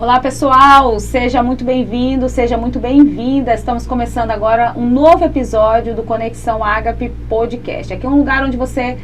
Olá pessoal, seja muito bem-vindo, seja muito bem-vinda. Estamos começando agora um novo episódio do Conexão Ágape Podcast. Aqui é um lugar onde você,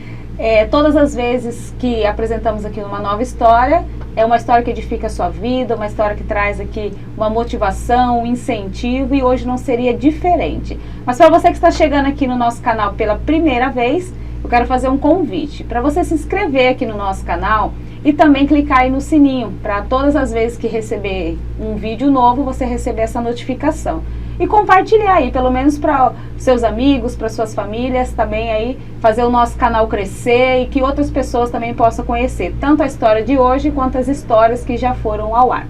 todas as vezes que apresentamos aqui uma nova história, é uma história que edifica a sua vida, uma história que traz aqui uma motivação, um incentivo, e hoje não seria diferente. Mas para você que está chegando aqui no nosso canal pela primeira vez, eu quero fazer um convite para você se inscrever aqui no nosso canal e também clicar aí no sininho, para todas as vezes que receber um vídeo novo, você receber essa notificação. E compartilhar aí, pelo menos para seus amigos, para suas famílias, também aí fazer o nosso canal crescer e que outras pessoas também possam conhecer, tanto a história de hoje, quanto as histórias que já foram ao ar.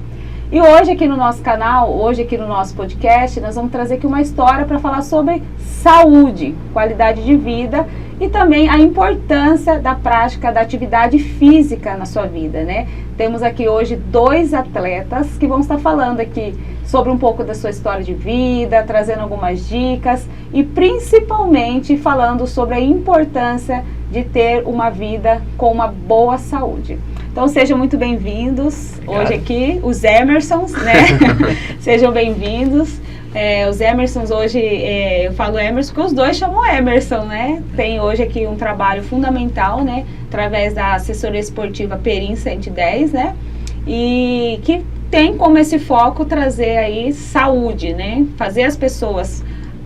E hoje aqui no nosso canal, hoje aqui no nosso podcast, nós vamos trazer aqui uma história para falar sobre saúde, qualidade de vida e também a importância da prática da atividade física na sua vida, né? Temos aqui hoje 2 atletas que vão estar falando aqui sobre um pouco da sua história de vida, trazendo algumas dicas e principalmente falando sobre a importância de ter uma vida com uma boa saúde. Então sejam muito bem-vindos hoje aqui, os Emersons, né? Sejam bem-vindos. Os Emersons hoje, eu falo Emerson porque os dois chamam Emerson, né? Tem hoje aqui um trabalho fundamental, né? Através da assessoria esportiva Perim 110, né? E que tem como esse foco trazer aí saúde, né? Fazer as pessoas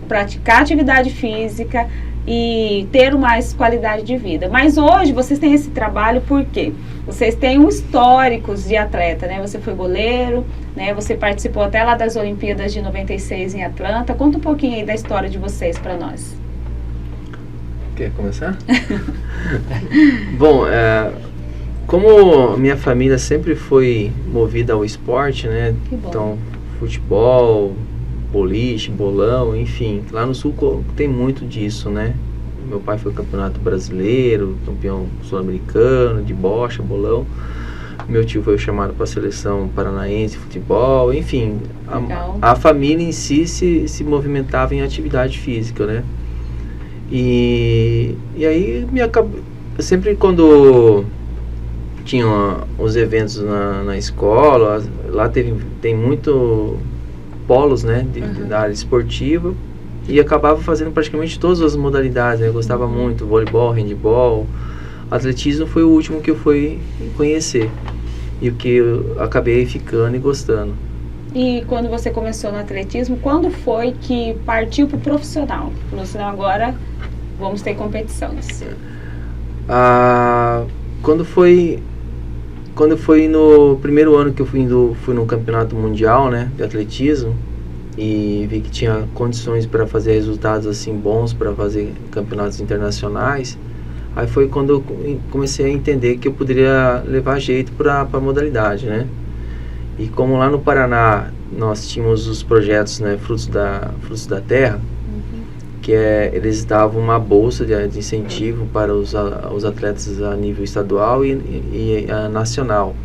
praticar atividade física e ter mais qualidade de vida. Mas hoje vocês têm esse trabalho porque vocês têm um histórico de atleta, né? Você foi goleiro, né? Você participou até lá das Olimpíadas de 96 em Atlanta. Conta um pouquinho aí da história de vocês para nós. Quer começar? Bom, como minha família sempre foi movida ao esporte, né? Que bom. Então, futebol, boliche, bolão, enfim. Lá no Sul tem muito disso, né? Meu pai foi campeonato brasileiro, campeão sul-americano, de bocha, bolão. Meu tio foi chamado para a seleção paranaense de futebol, enfim. A família em si se movimentava em atividade física, né? E aí, sempre quando tinha os eventos na escola, lá tem muito polos, né, da área esportiva, e acabava fazendo praticamente todas as modalidades, né? Eu gostava muito, voleibol, handebol, atletismo foi o último que eu fui conhecer, e o que eu acabei ficando e gostando. E quando você começou no atletismo, quando foi que partiu para o profissional? Falou assim, agora vamos ter competições. Quando foi no primeiro ano que eu fui no campeonato mundial, né, de atletismo, e vi que tinha condições para fazer resultados assim bons para fazer campeonatos internacionais. Aí foi quando eu comecei a entender que eu poderia levar jeito para a modalidade, né? E como lá no Paraná nós tínhamos os projetos, né, Frutos da Terra, que eles davam uma bolsa de incentivo para os atletas a nível estadual e nacional.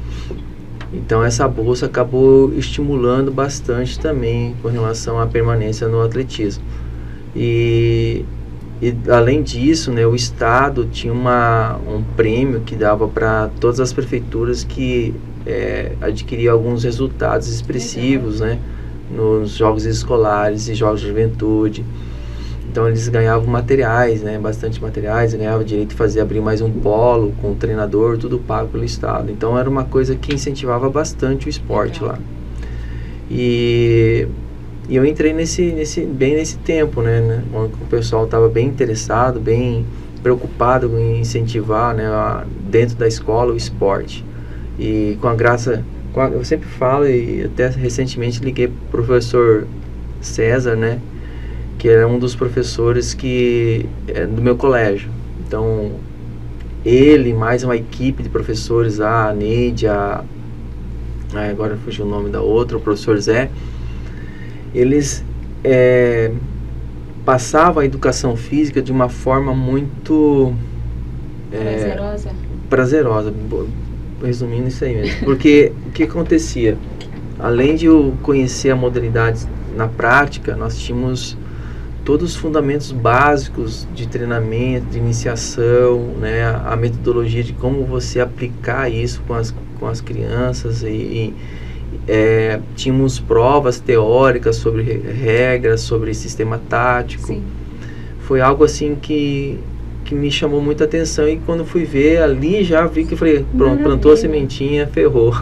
Então essa bolsa acabou estimulando bastante também com relação à permanência no atletismo. E além disso, né, o estado tinha um prêmio que dava para todas as prefeituras que adquiriam alguns resultados expressivos, né, nos jogos escolares e jogos de juventude. Então eles ganhavam materiais, né, bastante materiais, ganhavam direito de abrir mais um polo com o treinador, tudo pago pelo estado. Então era uma coisa que incentivava bastante o esporte lá. E eu entrei bem nesse tempo, né, quando o pessoal estava bem interessado, bem preocupado em incentivar, né, dentro da escola o esporte. E eu sempre falo, e até recentemente liguei para o professor César, né, que era um dos professores do meu colégio. Então, ele, mais uma equipe de professores, a Neide, agora fugiu o nome da outra, o professor Zé, eles passavam a educação física de uma forma muito prazerosa, resumindo isso aí mesmo. Porque o que acontecia? Além de eu conhecer a modalidade na prática, nós tínhamos todos os fundamentos básicos de treinamento, de iniciação, né, a metodologia de como você aplicar isso com as crianças e tínhamos provas teóricas sobre regras, sobre sistema tático. Sim. Foi algo assim que me chamou muita atenção, e quando fui ver ali, já vi que falei, pronto, plantou a sementinha, ferrou.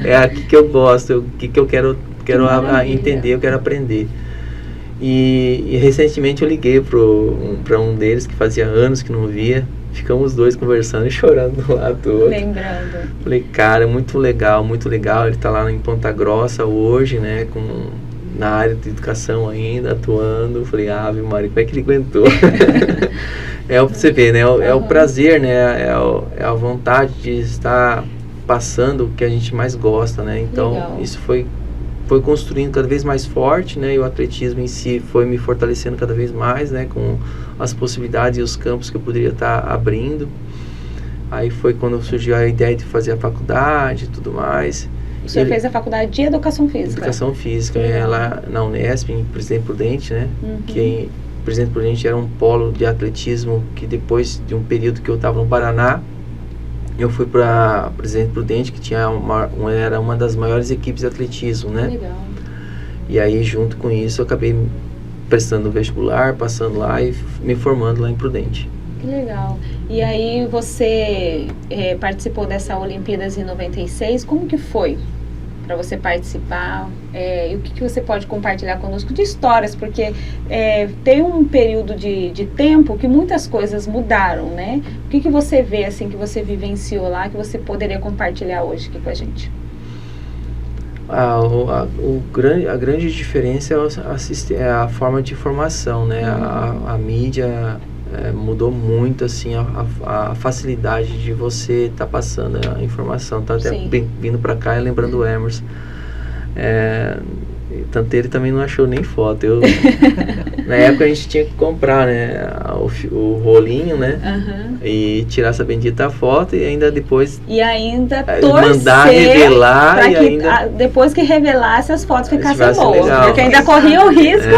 É aqui que eu gosto, que eu quero entender, eu quero aprender. E recentemente eu liguei para um deles que fazia anos que não via. Ficamos os dois conversando e chorando do lado do outro. Lembrando. Falei, cara, muito legal, muito legal. Ele está lá em Ponta Grossa hoje, né, na área de educação ainda, atuando. Falei, Ave Maria, como é que ele aguentou? É o que você vê, né? É o prazer, né? É a vontade de estar passando o que a gente mais gosta, né? Então, legal. Isso foi construindo cada vez mais forte, né? E o atletismo em si foi me fortalecendo cada vez mais, né? Com as possibilidades e os campos que eu poderia estar abrindo. Aí foi quando surgiu a ideia de fazer a faculdade e tudo mais. O senhor fez a faculdade de Educação Física? Educação Física, lá na Unesp, em Presidente Prudente, né? Uhum. Que Presidente Prudente era um polo de atletismo que depois de um período que eu estava no Paraná, eu fui para Presidente Prudente, que era uma das maiores equipes de atletismo, né? Legal. E aí, junto com isso, eu acabei prestando o vestibular, passando lá e me formando lá em Prudente. Que legal. E aí você participou dessa Olimpíadas em 96, como que foi para você participar? E o que você pode compartilhar conosco de histórias? Porque tem um período de tempo que muitas coisas mudaram, né? O que você vê, assim, que você vivenciou lá, que você poderia compartilhar hoje aqui com a gente? A grande diferença é a forma de informação, né? A mídia mudou muito, assim, a facilidade de você estar passando a informação. Tá até vindo para cá e lembrando o Emerson. Tanto ele também não achou nem foto. Na época a gente tinha que comprar, né, o rolinho, né? Uhum. E tirar essa bendita foto e ainda depois... E ainda torcer mandar revelar para e que ainda... depois que revelasse as fotos ficassem boas. Legal. Porque ainda corria o risco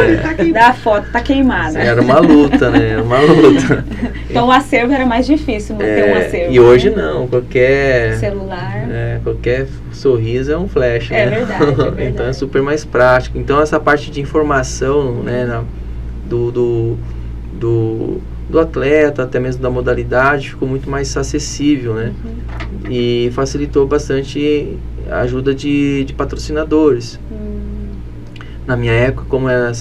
da foto tá queimada. Era uma luta, né? Era uma luta. Então o acervo era mais difícil manter um acervo. E hoje não, qualquer... celular... qualquer sorriso é um flash, né? É verdade. Então é super mais prático. Então essa parte de informação, né, do atleta, até mesmo da modalidade, ficou muito mais acessível, né? Uhum. E facilitou bastante a ajuda de patrocinadores. Na minha época, como era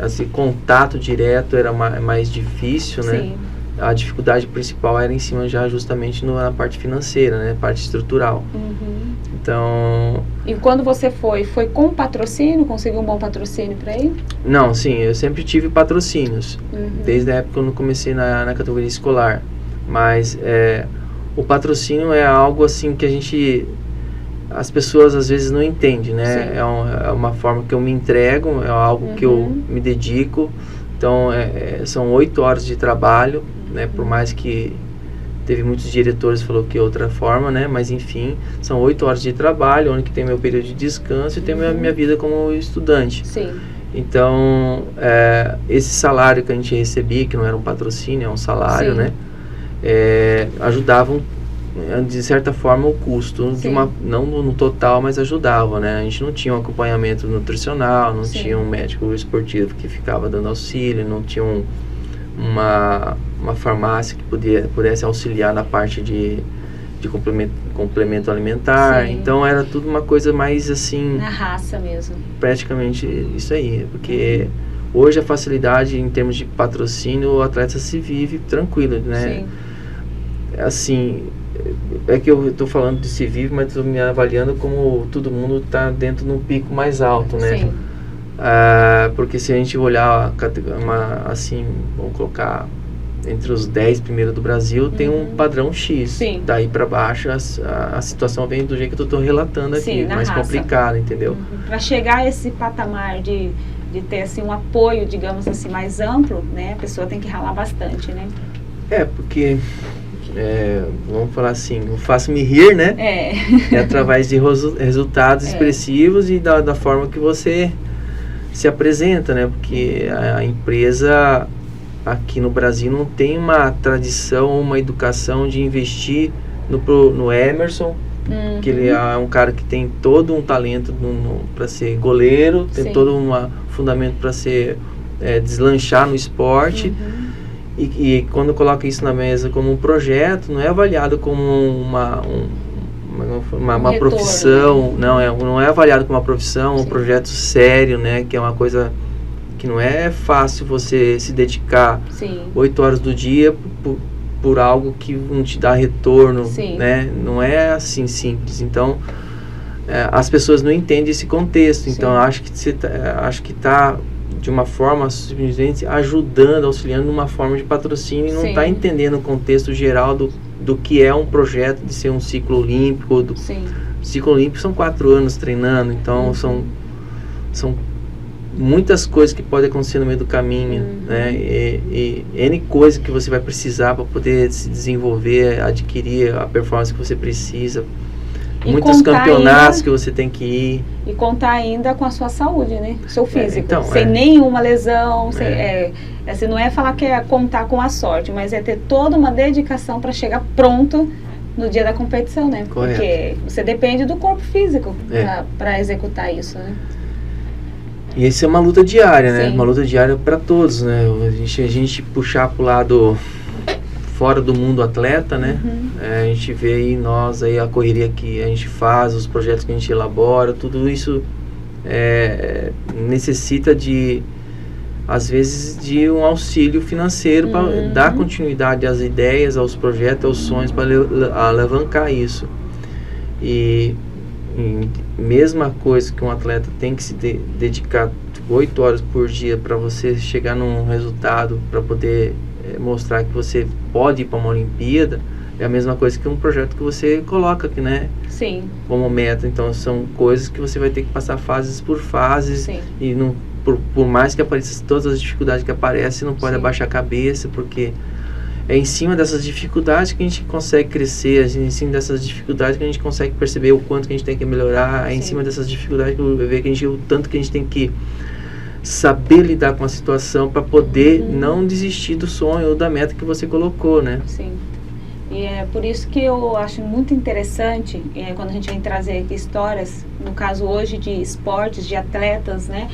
esse contato direto era mais difícil, né? Sim. A dificuldade principal era em cima já justamente na parte financeira, né? Parte estrutural. Uhum. Então... E quando você foi com patrocínio? Conseguiu um bom patrocínio para ir? Não, sim, eu sempre tive patrocínios. Uhum. Desde a época que eu não comecei na categoria escolar. Mas o patrocínio é algo assim que as pessoas às vezes não entendem, né? É uma forma que eu me entrego, é algo que eu me dedico. Então, são 8 horas de trabalho, né? Por mais que teve muitos diretores que falaram que é outra forma, né? Mas, enfim, são 8 horas de trabalho, onde que tem meu período de descanso e tem minha vida como estudante. Sim. Então, esse salário que a gente recebia, que não era um patrocínio, é um salário, né? Ajudavam, de certa forma, o custo, não no total, mas ajudava, né? A gente não tinha um acompanhamento nutricional, não tinha um médico esportivo que ficava dando auxílio, não tinha uma farmácia que pudesse auxiliar na parte de complemento alimentar. Sim. Então era tudo uma coisa mais assim... Na raça mesmo. Praticamente isso aí, porque hoje a facilidade em termos de patrocínio, o atleta se vive tranquilo, né? Sim. Assim... É que eu estou falando de se vive, mas estou me avaliando como todo mundo está dentro de um pico mais alto, né? Sim. Porque se a gente olhar assim, vamos colocar entre os 10 primeiros do Brasil, tem um padrão X. Sim. Daí para baixo a situação vem do jeito que eu estou relatando aqui, mais complicada, entendeu? Para chegar a esse patamar de ter assim um apoio, digamos assim, mais amplo, né? A pessoa tem que ralar bastante, né? Porque vamos falar assim, o faço-me rir, né? É através de resultados expressivos e da forma que você se apresenta, né? Porque a empresa aqui no Brasil não tem uma tradição, uma educação de investir no Emerson que ele é um cara que tem todo um talento para ser goleiro, tem todo um fundamento para ser deslanchar no esporte. E quando coloca isso na mesa como um projeto, não é avaliado como uma profissão, não é avaliado como uma profissão, um projeto sério, né, que é uma coisa que não é fácil você se dedicar 8 horas do dia por algo que não te dá retorno, né, não é assim simples. Então as pessoas não entendem esse contexto. Então acho que está de uma forma simplesmente ajudando, auxiliando numa forma de patrocínio, e não está entendendo o contexto geral do que é um projeto de ser um ciclo olímpico. Ciclo olímpico são 4 anos treinando, então são muitas coisas que podem acontecer no meio do caminho, né? E N coisas que você vai precisar para poder se desenvolver, adquirir a performance que você precisa. Muitos campeonatos que você tem que ir. E contar ainda com a sua saúde, né? Seu físico. Sem nenhuma lesão. Assim, não é falar que é contar com a sorte, mas é ter toda uma dedicação para chegar pronto no dia da competição, né? Correto. Porque você depende do corpo físico para executar isso, né? E isso é uma luta diária, né? Uma luta diária para todos, né? A gente puxar pro lado fora do mundo atleta, né? A gente vê aí nós, aí a correria que a gente faz, os projetos que a gente elabora, tudo isso necessita às vezes, de um auxílio financeiro para dar continuidade às ideias, aos projetos, aos sonhos, para alavancar isso. E mesma coisa que um atleta tem que se dedicar 8 horas por dia para você chegar num resultado, para poder mostrar que você pode ir para uma Olimpíada, é a mesma coisa que um projeto que você coloca aqui, né? Como meta. Então são coisas que você vai ter que passar fases por fases. E não, por mais que apareçam todas as dificuldades que aparecem, não pode abaixar a cabeça, porque é em cima dessas dificuldades que a gente consegue crescer, é em cima dessas dificuldades que a gente consegue perceber o quanto que a gente tem que melhorar, é em cima dessas dificuldades que eu vejo o tanto que a gente tem que saber lidar com a situação para poder não desistir do sonho ou da meta que você colocou, né? E é por isso que eu acho muito interessante quando a gente vem trazer aqui histórias, no caso hoje de esportes, de atletas, né?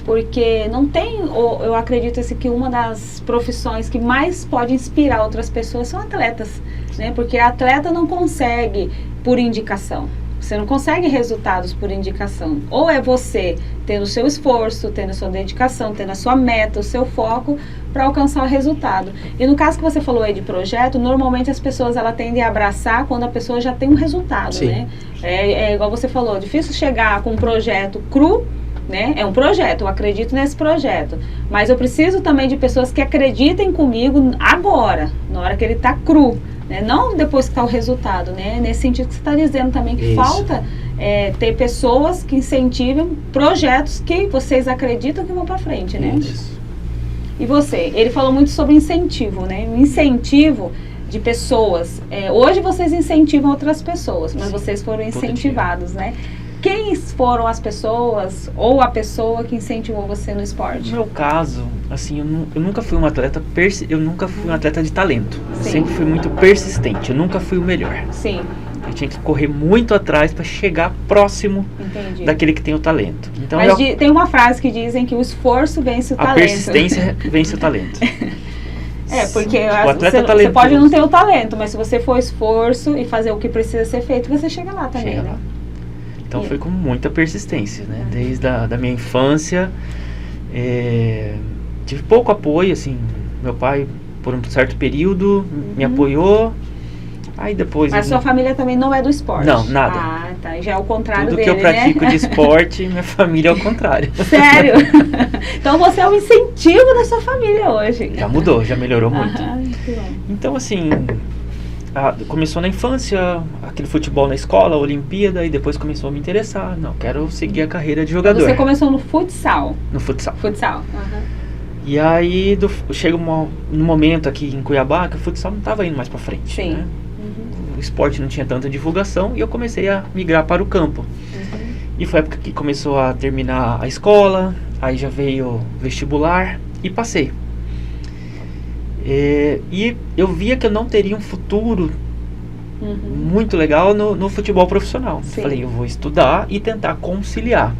Porque não tem, eu acredito assim, que uma das profissões que mais pode inspirar outras pessoas são atletas, né? Porque a atleta não consegue por indicação. Você não consegue resultados por indicação. Ou é você tendo o seu esforço, tendo a sua dedicação, tendo a sua meta, o seu foco para alcançar o resultado. E no caso que você falou aí de projeto, normalmente as pessoas tendem a abraçar quando a pessoa já tem um resultado, né? É igual você falou, difícil chegar com um projeto cru, né? É um projeto, eu acredito nesse projeto. Mas eu preciso também de pessoas que acreditem comigo agora, na hora que ele está cru. Né? Não depois que está o resultado, né? Nesse sentido que você está dizendo também, que falta ter pessoas que incentivem projetos que vocês acreditam que vão para frente, né? E você? Ele falou muito sobre incentivo, né? O incentivo de pessoas. Hoje vocês incentivam outras pessoas, mas vocês foram incentivados, né? Quem foram as pessoas ou a pessoa que incentivou você no esporte? No meu caso, assim, eu nunca fui um atleta de talento. Eu sempre fui muito persistente. Eu nunca fui o melhor. Eu tinha que correr muito atrás para chegar próximo daquele que tem o talento. Então, mas tem uma frase que dizem que o esforço vence o talento. A persistência vence o talento. Porque você pode não ter o talento, mas se você for esforço e fazer o que precisa ser feito, você chega lá também, né? Então foi com muita persistência, né? Desde a minha infância, tive pouco apoio, assim, meu pai por um certo período me apoiou, aí depois... Mas sua família também não é do esporte? Não, nada. Ah, tá, já é o contrário Tudo dele, que eu pratico de esporte, minha família é o contrário. Sério? Então você é o incentivo da sua família hoje. Já mudou, já melhorou muito. Muito bom. Então assim... começou na infância, aquele futebol na escola, a Olimpíada, e depois começou a me interessar. Não, quero seguir a carreira de jogador. Então você começou no futsal? No futsal. Futsal. E aí chega um momento aqui em Cuiabá que o futsal não estava indo mais para frente. Né? O esporte não tinha tanta divulgação e eu comecei a migrar para o campo. E foi a época que começou a terminar a escola, aí já veio o vestibular e passei. E eu via que eu não teria um futuro muito legal no futebol profissional. Sim. Falei, eu vou estudar e tentar conciliar.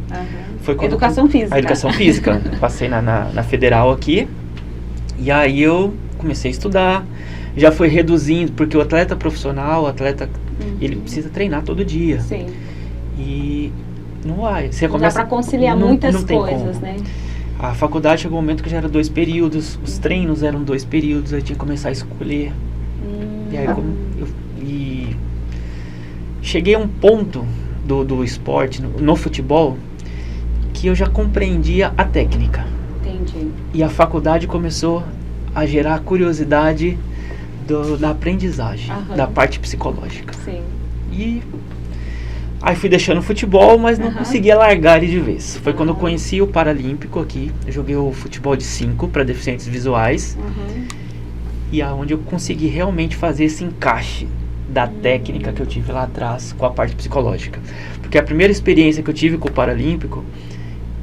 Foi quando Educação física. A educação física. Passei na federal aqui, e aí eu comecei a estudar. Já foi reduzindo, porque o atleta profissional, ele precisa treinar todo dia. Sim. E não vai. Você Não dá para conciliar muitas coisas, né? A faculdade chegou um momento que já era 2 períodos, os treinos eram 2 períodos, aí tinha que começar a escolher. E aí cheguei a um ponto do esporte, no futebol, que eu já compreendia a técnica. Entendi. E a faculdade começou a gerar curiosidade da aprendizagem, da parte psicológica. Sim. E aí fui deixando o futebol, mas não conseguia largar ele de vez. Foi quando eu conheci o Paralímpico aqui. Eu joguei o futebol de 5 para deficientes visuais. E aonde eu consegui realmente fazer esse encaixe da técnica que eu tive lá atrás com a parte psicológica. Porque a primeira experiência que eu tive com o Paralímpico,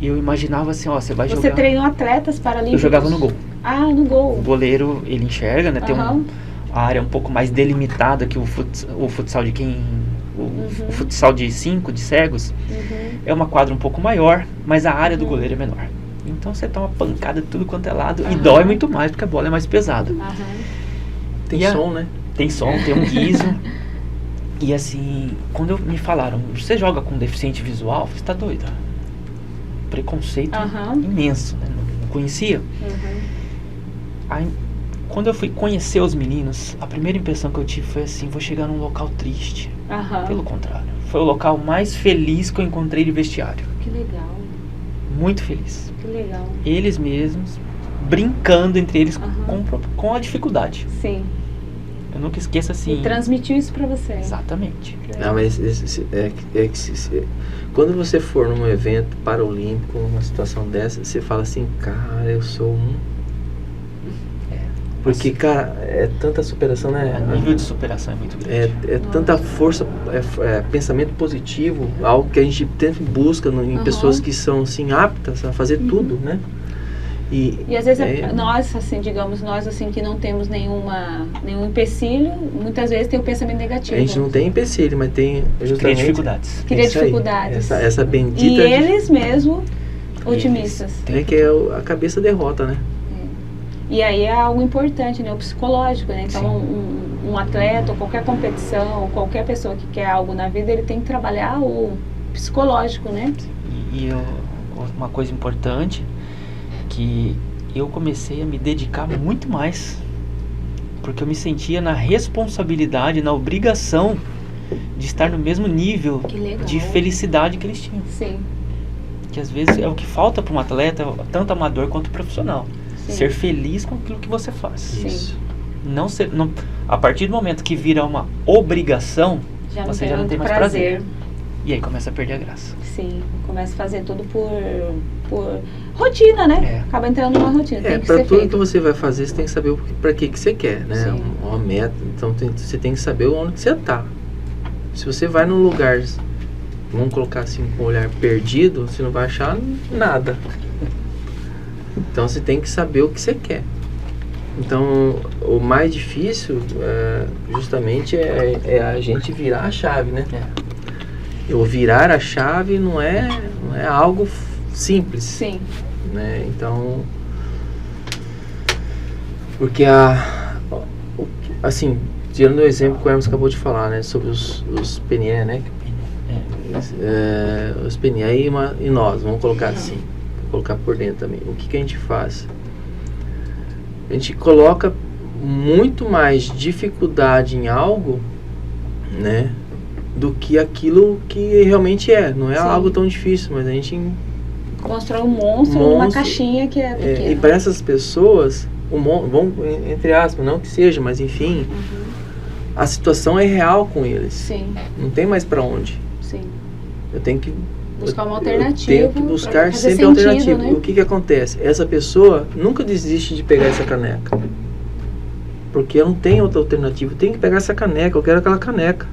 eu imaginava assim, ó, você vai jogar... Você treinou atletas paralímpicos? Eu jogava no gol. Ah, no gol. O goleiro, ele enxerga, né? Tem a área um pouco mais delimitada que o futsal de quem... O futsal de 5, de cegos, é uma quadra um pouco maior, mas a área do goleiro é menor. Então você toma pancada de tudo quanto é lado e dói muito mais porque a bola é mais pesada. Tem som, né? Tem som, tem um guiso. E assim, quando me falaram, você joga com deficiente visual? Você tá doido? Preconceito imenso, né? Não conhecia. Aí, quando eu fui conhecer os meninos, a primeira impressão que eu tive foi assim, vou chegar num local triste. Pelo contrário, foi o local mais feliz que eu encontrei de vestiário. Que legal. Muito feliz. Que legal. Eles mesmos, brincando entre eles com a dificuldade. Sim. Eu nunca esqueço assim. E transmitiu isso pra você. Exatamente. Não, mas quando você for num evento paralímpico, numa situação dessa, você fala assim, cara, eu sou um... Porque, cara, é tanta superação, né? O nível de superação é muito grande. É tanta força, pensamento positivo, algo que a gente sempre busca em pessoas que são, assim, aptas a fazer tudo, né? E às vezes nós, assim, digamos, nós, assim, que não temos nenhum empecilho, muitas vezes tem o pensamento negativo. A gente não tem empecilho, mas tem justamente... Cria dificuldades. Cria dificuldades. Essa bendita... E eles mesmo, otimistas. Que a cabeça derrota, né? E aí é algo importante, né? O psicológico, né? Então, um atleta, ou qualquer competição, ou qualquer pessoa que quer algo na vida, ele tem que trabalhar o psicológico, né? E uma coisa importante, que eu comecei a me dedicar muito mais, porque eu me sentia na responsabilidade, na obrigação de estar no mesmo nível de felicidade que eles tinham. Sim. Que às vezes é o que falta para um atleta, tanto amador quanto profissional. Ser feliz com aquilo que você faz. Sim. A partir do momento que vira uma obrigação, você já não tem mais prazer. E aí começa a perder a graça. Sim, começa a fazer tudo por rotina, né? Acaba entrando numa rotina. Tem que pra ser tudo feito. que você vai fazer, você tem que saber pra que você quer, né? Uma meta. Então você tem que saber onde que você tá. Se você vai num lugar, vamos colocar assim, com o olhar perdido, você não vai achar nada. Então você tem que saber o que você quer. Então o mais difícil justamente é a gente virar a chave, né? O virar a chave não é algo simples. Sim. Né? Então, porque assim, tirando o exemplo que o Hermes acabou de falar, né, sobre os PNE, né? Os PNE e nós, vamos colocar assim. Colocar por dentro também. O que a gente faz? A gente coloca muito mais dificuldade em algo, né, do que aquilo que realmente é. Não é algo tão difícil, mas a gente constrói um monstro numa caixinha que é pequena. E para essas pessoas, vamos, entre aspas, não que seja, mas enfim, a situação é real com eles. Sim. Não tem mais para onde. Sim. Eu tenho que buscar uma alternativa. Eu tenho que buscar sempre sentido, alternativa. né? E o que acontece? Essa pessoa nunca desiste de pegar essa caneca. Porque eu não tenho outra alternativa. Eu tenho que pegar essa caneca. Eu quero aquela caneca.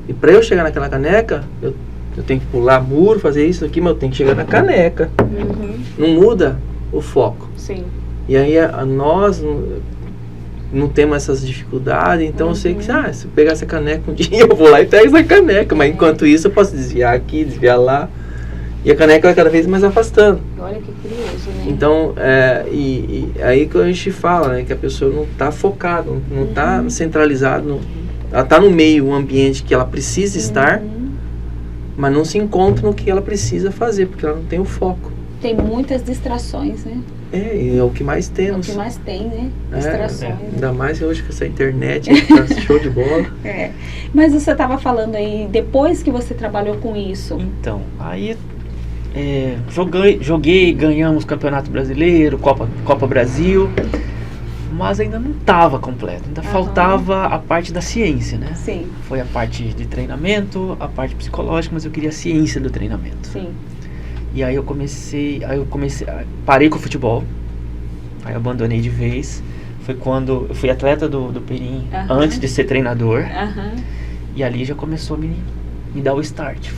E para eu chegar naquela caneca, eu tenho que pular muro, fazer isso aqui, mas eu tenho que chegar na caneca. Não muda o foco. Sim. E aí nós, não temos essas dificuldades, então eu sei que se eu pegar essa caneca um dia, eu vou lá e pego essa caneca, mas enquanto isso eu posso desviar aqui, desviar lá, e a caneca vai cada vez mais afastando. Olha que curioso, né? Então, aí que a gente fala, né, que a pessoa não está focada, não está centralizada, ela está no meio, um ambiente que ela precisa estar, mas não se encontra no que ela precisa fazer, porque ela não tem o foco. Tem muitas distrações, né? E é o que mais temos. É o que mais tem, né? Distrações. Ainda mais hoje com essa internet, tá show de bola. Mas você estava falando aí, depois que você trabalhou com isso. Então, aí joguei, ganhamos Campeonato Brasileiro, Copa Brasil, mas ainda não estava completo, ainda faltava a parte da ciência, né? Sim. Foi a parte de treinamento, a parte psicológica, mas eu queria a ciência do treinamento. Sim. E aí eu parei com o futebol, aí eu abandonei de vez. Foi quando eu fui atleta do Perim, antes de ser treinador, e ali já começou a me dar o start.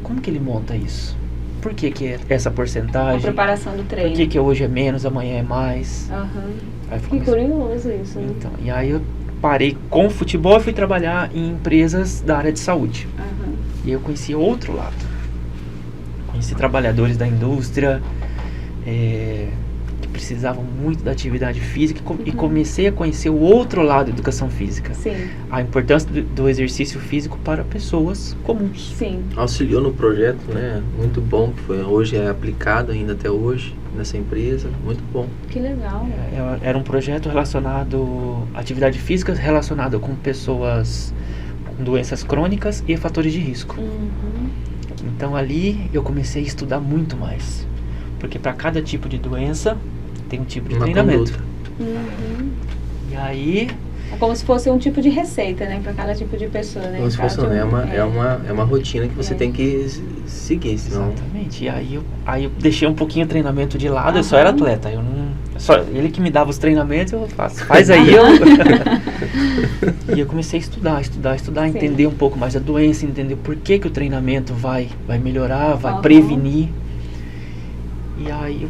Como que ele monta isso? Por que essa porcentagem? A preparação do treino. Por que hoje é menos, amanhã é mais? Aí que curioso isso, né? Então, e aí eu parei com o futebol e fui trabalhar em empresas da área de saúde. E eu conheci outro lado. Conheci trabalhadores da indústria que precisavam muito da atividade física e comecei a conhecer o outro lado da educação física. Sim. A importância do exercício físico para pessoas comuns. Sim. Auxiliou no projeto, né? Muito bom, que hoje é aplicado ainda até hoje nessa empresa, muito bom. Que legal. Era um projeto relacionado à atividade física relacionada com pessoas com doenças crônicas e fatores de risco. Então ali eu comecei a estudar muito mais, porque para cada tipo de doença tem um tipo de treinamento. E aí é como se fosse um tipo de receita, né, para cada tipo de pessoa, né? Como se fosse, é uma rotina que você tem que seguir, senão... Exatamente. E aí eu deixei um pouquinho o treinamento de lado. Eu só era atleta, eu não, só ele que me dava os treinamentos, eu faço. Faz aí eu. E eu comecei a estudar, entender um pouco mais da doença, entender por que o treinamento vai melhorar, vai prevenir. E aí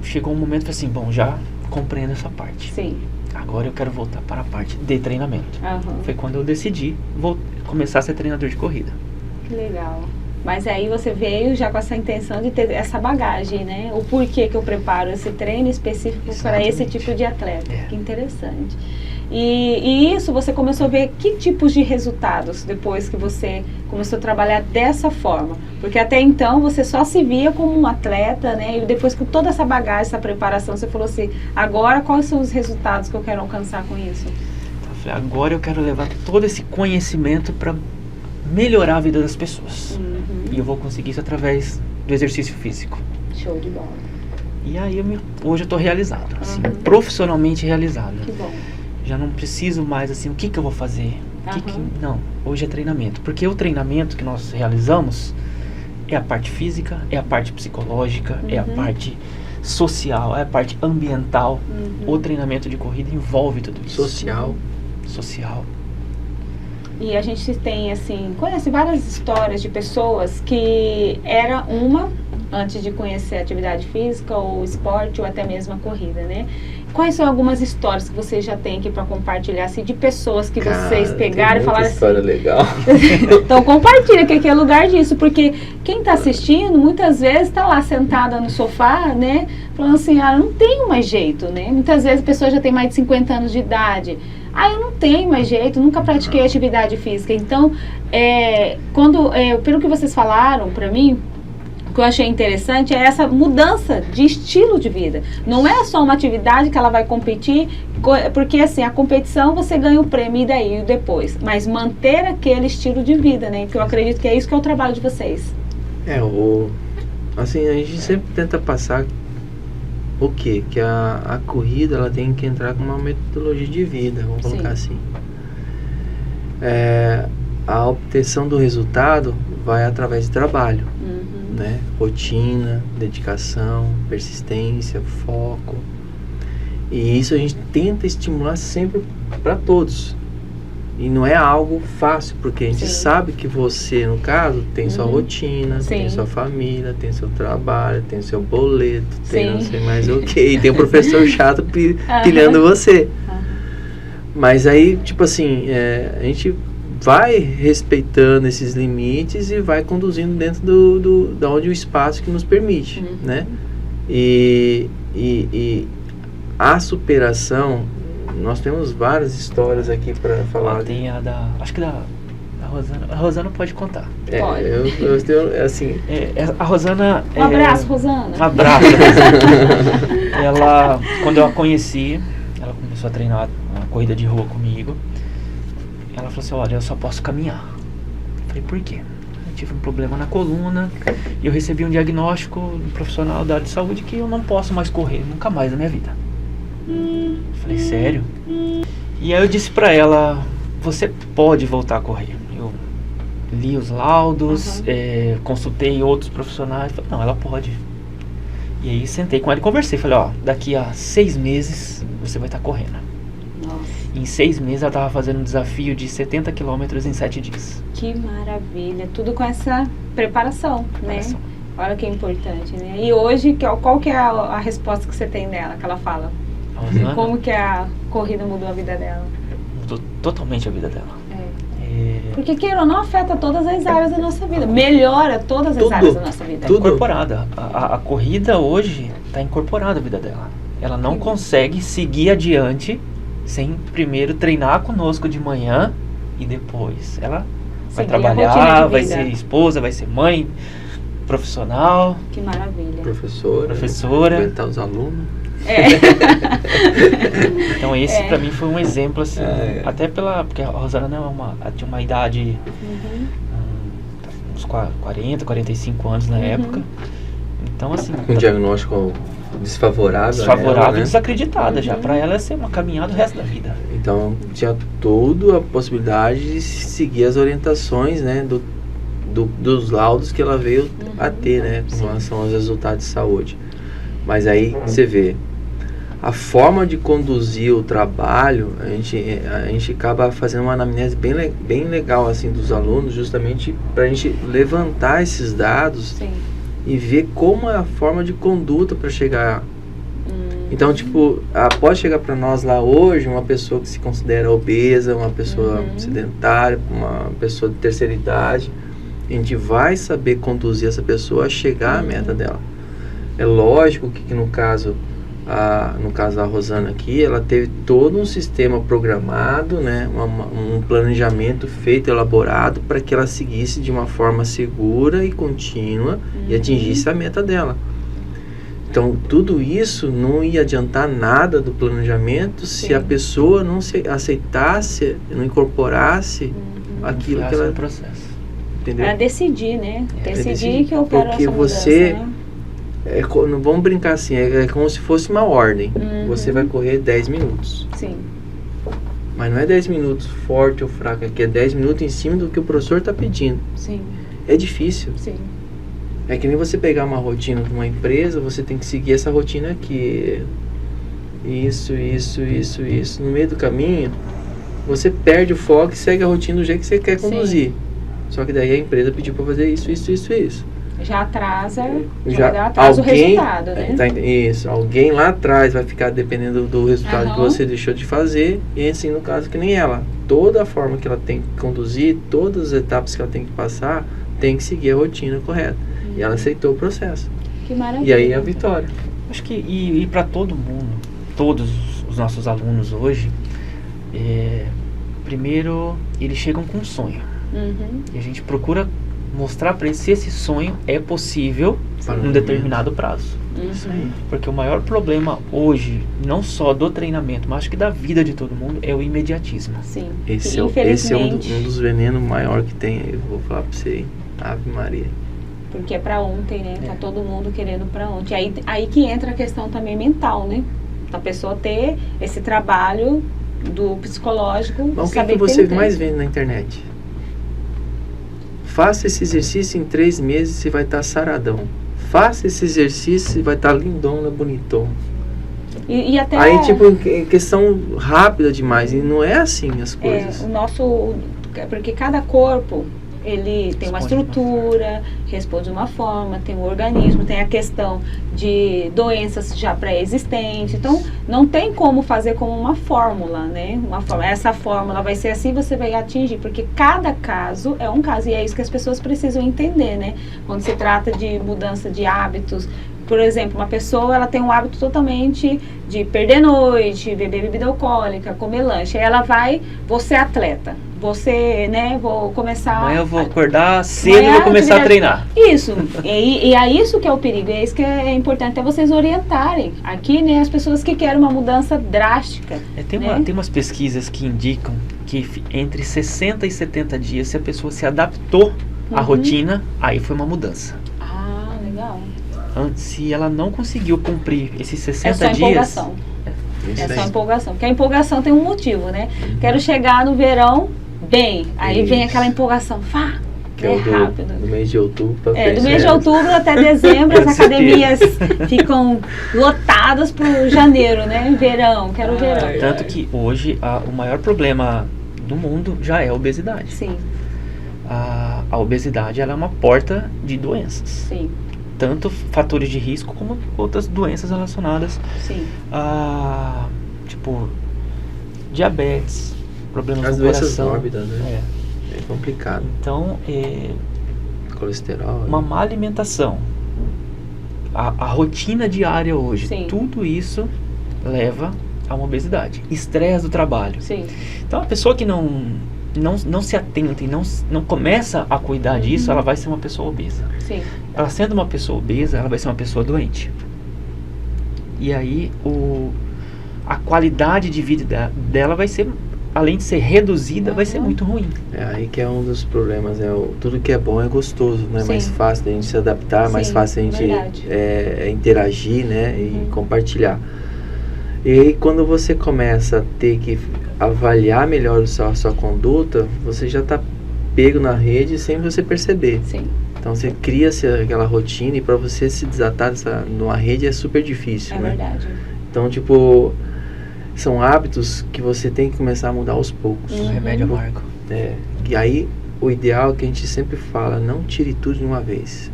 chegou um momento que assim, bom, já compreendo essa parte. Sim. Agora eu quero voltar para a parte de treinamento. Foi quando eu decidi começar a ser treinador de corrida. Que legal. Mas aí você veio já com essa intenção de ter essa bagagem, né? O porquê que eu preparo esse treino específico para esse tipo de atleta. Que interessante. E isso você começou a ver que tipos de resultados depois que você começou a trabalhar dessa forma? Porque até então você só se via como um atleta, né? E depois com toda essa bagagem, essa preparação, você falou assim, agora quais são os resultados que eu quero alcançar com isso? Então, eu falei, agora eu quero levar todo esse conhecimento para melhorar a vida das pessoas. E eu vou conseguir isso através do exercício físico. Show de bola. E aí hoje eu estou realizado, assim, profissionalmente realizado. Que bom. Já não preciso mais assim, o que eu vou fazer? Não, hoje é treinamento. Porque o treinamento que nós realizamos é a parte física, é a parte psicológica, é a parte social, é a parte ambiental. O treinamento de corrida envolve tudo isso. Social. E a gente tem, assim, conhece várias histórias de pessoas que era antes de conhecer a atividade física, ou esporte, ou até mesmo a corrida, né? Quais são algumas histórias que vocês já têm aqui para compartilhar, assim, de pessoas que vocês pegaram e falaram assim... história legal. Então compartilha, que aqui é lugar disso, porque quem está assistindo, muitas vezes está lá sentada no sofá, né? Falando assim, não tenho mais jeito, né? Muitas vezes a pessoa já tem mais de 50 anos de idade. Eu não tenho mais jeito, nunca pratiquei atividade física. Então, pelo que vocês falaram para mim, o que eu achei interessante é essa mudança de estilo de vida. Não é só uma atividade que ela vai competir, porque assim, a competição você ganha o prêmio e daí depois. Mas manter aquele estilo de vida, né? Que eu acredito que é isso que é o trabalho de vocês. Assim, a gente sempre tenta passar o quê? Que a corrida ela tem que entrar com uma metodologia de vida, vamos colocar assim. A obtenção do resultado vai através de trabalho, né? Rotina, dedicação, persistência, foco. E isso a gente tenta estimular sempre para todos. E não é algo fácil, porque a gente sabe que você, no caso, tem sua rotina, tem sua família, tem seu trabalho, tem seu boleto, tem não sei mais o que, tem um professor chato pilhando você. Mas aí, tipo assim, a gente vai respeitando esses limites e vai conduzindo dentro da onde o espaço que nos permite, né? E a superação, nós temos várias histórias aqui para falar. Tem acho que da Rosana. A Rosana pode contar. Pode. Eu tenho, assim... a Rosana... Um abraço, Rosana. Um abraço. Ela, quando eu a conheci, ela começou a treinar a corrida de rua comigo. Ela falou assim, olha, eu só posso caminhar. Eu falei, por quê? Eu tive um problema na coluna e eu recebi um diagnóstico de um profissional da área de saúde que eu não posso mais correr, nunca mais na minha vida. Eu falei, sério? E aí eu disse pra ela, você pode voltar a correr. Eu li os laudos, consultei outros profissionais, falei, não, ela pode. E aí sentei com ela e conversei, falei, ó, daqui a 6 meses você vai estar correndo. Nossa. Em 6 meses ela estava fazendo um desafio de 70 quilômetros em 7 dias. Que maravilha, tudo com essa preparação, né? Olha que importante, né? E hoje, qual que é a resposta que você tem dela, que ela fala? Rosana, Como que a corrida mudou a vida dela? mudou totalmente a vida dela. Porque, queira ou não, afeta todas as áreas da nossa vida. Melhora todas as áreas da nossa vida. Está incorporada. A corrida hoje está incorporada à vida dela. Ela não consegue seguir adiante sem primeiro treinar conosco de manhã e depois. Ela vai trabalhar, vai ser esposa, vai ser mãe, profissional. Que maravilha. Professora. Aguentar os alunos. Então esse pra mim foi um exemplo assim, até porque a Rosana tinha uma idade uns 40, 45 anos na época. Então assim, um diagnóstico desfavorável ela, né? Desacreditada já, pra ela ia ser uma caminhada o resto da vida. Então tinha toda a possibilidade de seguir as orientações, né, dos laudos que ela veio a ter, né, com relação aos resultados de saúde. Mas aí você vê, a forma de conduzir o trabalho, a gente acaba fazendo uma anamnese bem legal assim dos alunos, justamente para a gente levantar esses dados e ver como é a forma de conduta para chegar. Então, tipo, pode chegar para nós lá hoje uma pessoa que se considera obesa, uma pessoa sedentária, uma pessoa de terceira idade. A gente vai saber conduzir essa pessoa a chegar à meta dela. É lógico que no caso da Rosana aqui, ela teve todo um sistema programado, né, um planejamento feito, elaborado, para que ela seguisse de uma forma segura e contínua e atingisse a meta dela. Então, tudo isso não ia adiantar nada do planejamento se a pessoa não se aceitasse, não incorporasse aquilo que ela... processo. Entendeu? Para decidir, né? Decidir que eu quero essa mudança, né? Vamos brincar assim, é como se fosse uma ordem. Você vai correr 10 minutos. Sim. Mas não é 10 minutos forte ou fraco, é que é 10 minutos em cima do que o professor está pedindo. Sim. É difícil. Sim. É que nem você pegar uma rotina de uma empresa, você tem que seguir essa rotina aqui. Isso. No meio do caminho, você perde o foco e segue a rotina do jeito que você quer conduzir. Só que daí a empresa pediu para fazer isso. Já atrasa o resultado, né? Isso, alguém lá atrás vai ficar dependendo do resultado que você deixou de fazer, e assim no caso que nem ela. Toda a forma que ela tem que conduzir, todas as etapas que ela tem que passar, tem que seguir a rotina correta. E ela aceitou o processo. Que maravilha. E aí a vitória. Acho que e para todo mundo, todos os nossos alunos hoje, primeiro eles chegam com um sonho. E a gente procura mostrar para eles se esse sonho é possível num determinado prazo. Porque o maior problema hoje, não só do treinamento, mas acho que da vida de todo mundo, é o imediatismo. Sim. Esse é um dos venenos maior que tem. Eu vou falar para você, Ave Maria. Porque é para ontem, né? Tá todo mundo querendo para ontem. Aí que entra a questão também mental, né? A pessoa ter esse trabalho do psicológico. Mas o que você mais vê na internet? Faça esse exercício em 3 meses, você vai estar saradão. Faça esse exercício, você vai estar lindona, bonitão. E até... Aí, tipo, questão rápida demais. E não é assim as coisas. Porque cada corpo ele tem uma estrutura, responde de uma forma, tem um organismo, tem a questão de doenças já pré-existentes. Então, não tem como fazer como uma fórmula, né? Essa fórmula vai ser assim, você vai atingir, porque cada caso é um caso, e é isso que as pessoas precisam entender, né? Quando se trata de mudança de hábitos, por exemplo, uma pessoa, ela tem um hábito totalmente de perder noite, beber bebida alcoólica, comer lanche. Aí ela vai, vou ser atleta, vou começar... Amanhã eu vou acordar cedo e vou começar a treinar. Isso, e é isso que é o perigo, é isso que é importante, é vocês orientarem aqui, né, as pessoas que querem uma mudança drástica. Tem umas pesquisas que indicam que entre 60 e 70 dias, se a pessoa se adaptou à rotina, aí foi uma mudança. Ah, legal. Se ela não conseguiu cumprir esses 60 dias... Empolgação. É só empolgação. Porque a empolgação tem um motivo, né? Quero chegar no verão bem. Aí vem aquela empolgação. Que é rápido. Do mês de outubro para frente. Do mês de outubro até dezembro, as academias ficam lotadas pro janeiro, né? Verão, quero verão. Tanto que hoje o maior problema do mundo já é a obesidade. Sim. A obesidade, ela é uma porta de doenças. Sim. Tanto fatores de risco como outras doenças relacionadas a, tipo, diabetes, problemas as no doenças coração. mórbidas, né? É complicado. Então, colesterol. Uma má alimentação, a rotina diária hoje, tudo isso leva a uma obesidade. Estresse do trabalho. Sim. Então, a pessoa que não se atenta e não começa a cuidar disso, ela vai ser uma pessoa obesa. Sim. Ela sendo uma pessoa obesa, ela vai ser uma pessoa doente. E aí a qualidade de vida dela vai ser, além de ser reduzida, vai ser muito ruim. É aí que é um dos problemas, tudo que é bom é gostoso, né? Mais fácil da gente se adaptar, mais fácil da gente interagir, né? E compartilhar. E aí quando você começa a ter que avaliar melhor a sua conduta, você já está pego na rede sem você perceber. Sim. Então você cria aquela rotina e para você se desatar numa rede é super difícil, né? Verdade. Então, tipo, são hábitos que você tem que começar a mudar aos poucos. Remédio amargo. E aí, o ideal é que a gente sempre fala, não tire tudo de uma vez.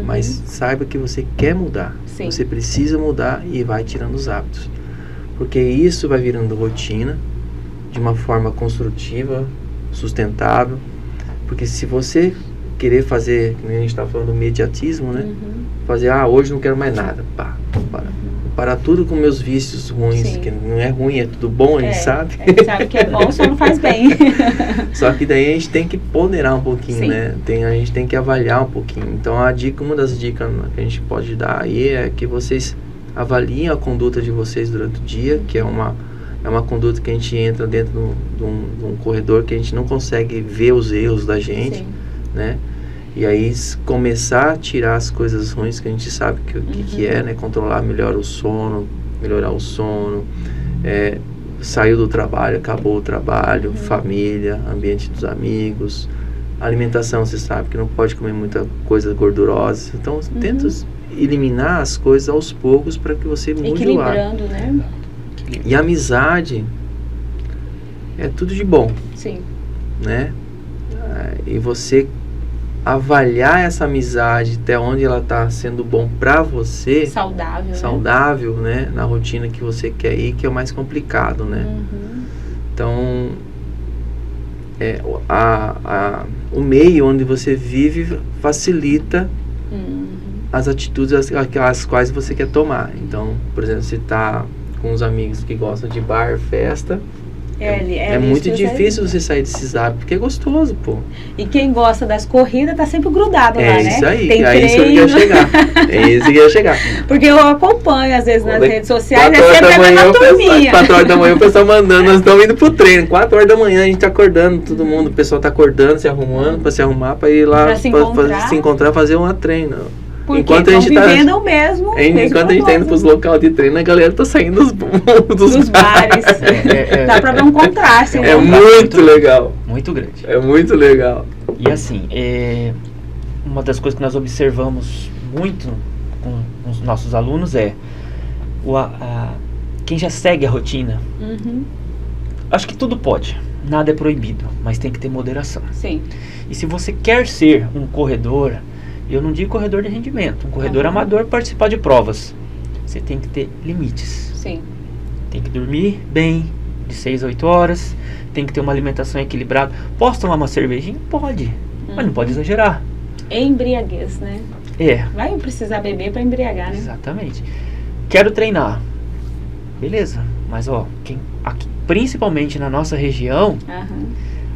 Mas saiba que você quer mudar. Sim. Você precisa mudar e vai tirando os hábitos. Porque isso vai virando rotina de uma forma construtiva, sustentável. Porque se você querer fazer, como a gente está falando do imediatismo, né? Fazer, hoje não quero mais nada. Parar tudo com meus vícios ruins, que não é ruim, é tudo bom, a gente sabe. A gente sabe que é bom, só não faz bem. Só que daí a gente tem que ponderar um pouquinho, né? A gente tem que avaliar um pouquinho. Então uma das dicas que a gente pode dar aí é que vocês avaliem a conduta de vocês durante o dia, que é uma conduta que a gente entra dentro de um corredor que a gente não consegue ver os erros da gente, né? E aí começar a tirar as coisas ruins que a gente sabe que é, né? Controlar melhor o sono, melhorar o sono, saiu do trabalho, acabou o trabalho, família, ambiente dos amigos, alimentação, você sabe que não pode comer muita coisa gordurosa, então tenta eliminar as coisas aos poucos para que você mude o hábito. Equilibrando, né? E amizade é tudo de bom. Sim. Né? E você avaliar essa amizade até onde ela está sendo bom para você, saudável, né? Na rotina que você quer ir, que é o mais complicado, né? Então o meio onde você vive facilita as atitudes as quais você quer tomar. Então, por exemplo, você está com os amigos que gostam de bar, festa, é muito difícil você sair desses hábitos, porque é gostoso, pô. E quem gosta das corridas tá sempre grudado lá, né? É isso aí, tem isso que eu ia chegar. É isso que eu ia chegar. Porque eu acompanho, às vezes, nas redes sociais, sempre a mesma turminha. 4 horas da manhã o pessoal mandando, nós estamos indo pro treino. 4 horas da manhã a gente tá acordando, todo mundo, o pessoal tá acordando, se arrumando, pra se arrumar, pra ir lá, pra se encontrar, fazer uma treino. Porque enquanto a gente tá indo pros locais de treino, a galera tá saindo dos bares. Dá pra ver um contraste. É muito legal. Muito grande. É muito legal. E assim, uma das coisas que nós observamos muito com os nossos alunos é quem já segue a rotina. Acho que tudo pode. nada é proibido, mas tem que ter moderação. Sim. E se você quer ser um corredor, eu não digo corredor de rendimento, um corredor amador participar de provas, você tem que ter limites. Sim. Tem que dormir bem, de 6 a 8 horas, tem que ter uma alimentação equilibrada. Posso tomar uma cervejinha? Pode, mas não pode exagerar. Embriaguez, né? Vai precisar beber para embriagar, né? Exatamente. Quero treinar. Beleza, mas aqui, principalmente na nossa região,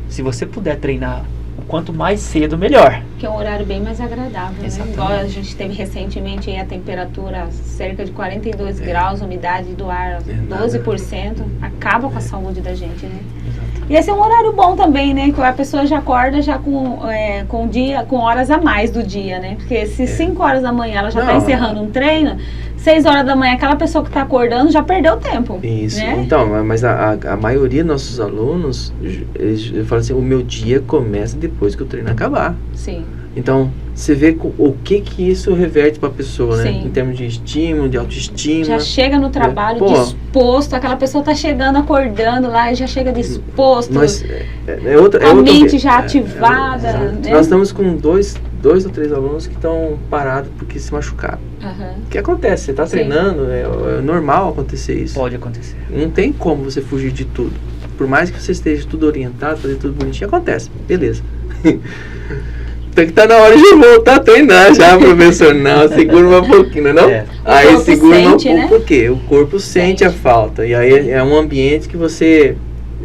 se você puder treinar o quanto mais cedo, melhor. Que é um horário bem mais agradável, Exatamente. né? Igual a gente teve recentemente aí a temperatura cerca de 42 graus, umidade do ar 12%, acaba com a saúde da gente, né? Exato. E esse é um horário bom também, né? Que a pessoa já acorda já com horas a mais do dia, né? Porque se 5 horas da manhã ela já está encerrando um treino, 6 horas da manhã aquela pessoa que está acordando já perdeu tempo. Isso, né? Então, mas a maioria dos nossos alunos, eles falam assim, o meu dia começa depois que o treino acabar. Sim. Então, você vê o que isso reverte para a pessoa, né? Sim. Em termos de estímulo, de autoestima. Já chega no trabalho disposto, aquela pessoa tá chegando, acordando lá e já chega disposto. Mas a mente já ativada. Né? Nós estamos com dois ou três alunos que estão parados porque se machucaram. O que acontece? Você está treinando, é normal acontecer isso. Pode acontecer. Não tem como você fugir de tudo. Por mais que você esteja tudo orientado, fazer tudo bonitinho, acontece. Beleza. Tem que estar na hora de voltar a treinar já, professor. Não, segura um pouquinho, não? Aí segura um pouco, né? Porque o corpo sente a falta. E aí é um ambiente que você...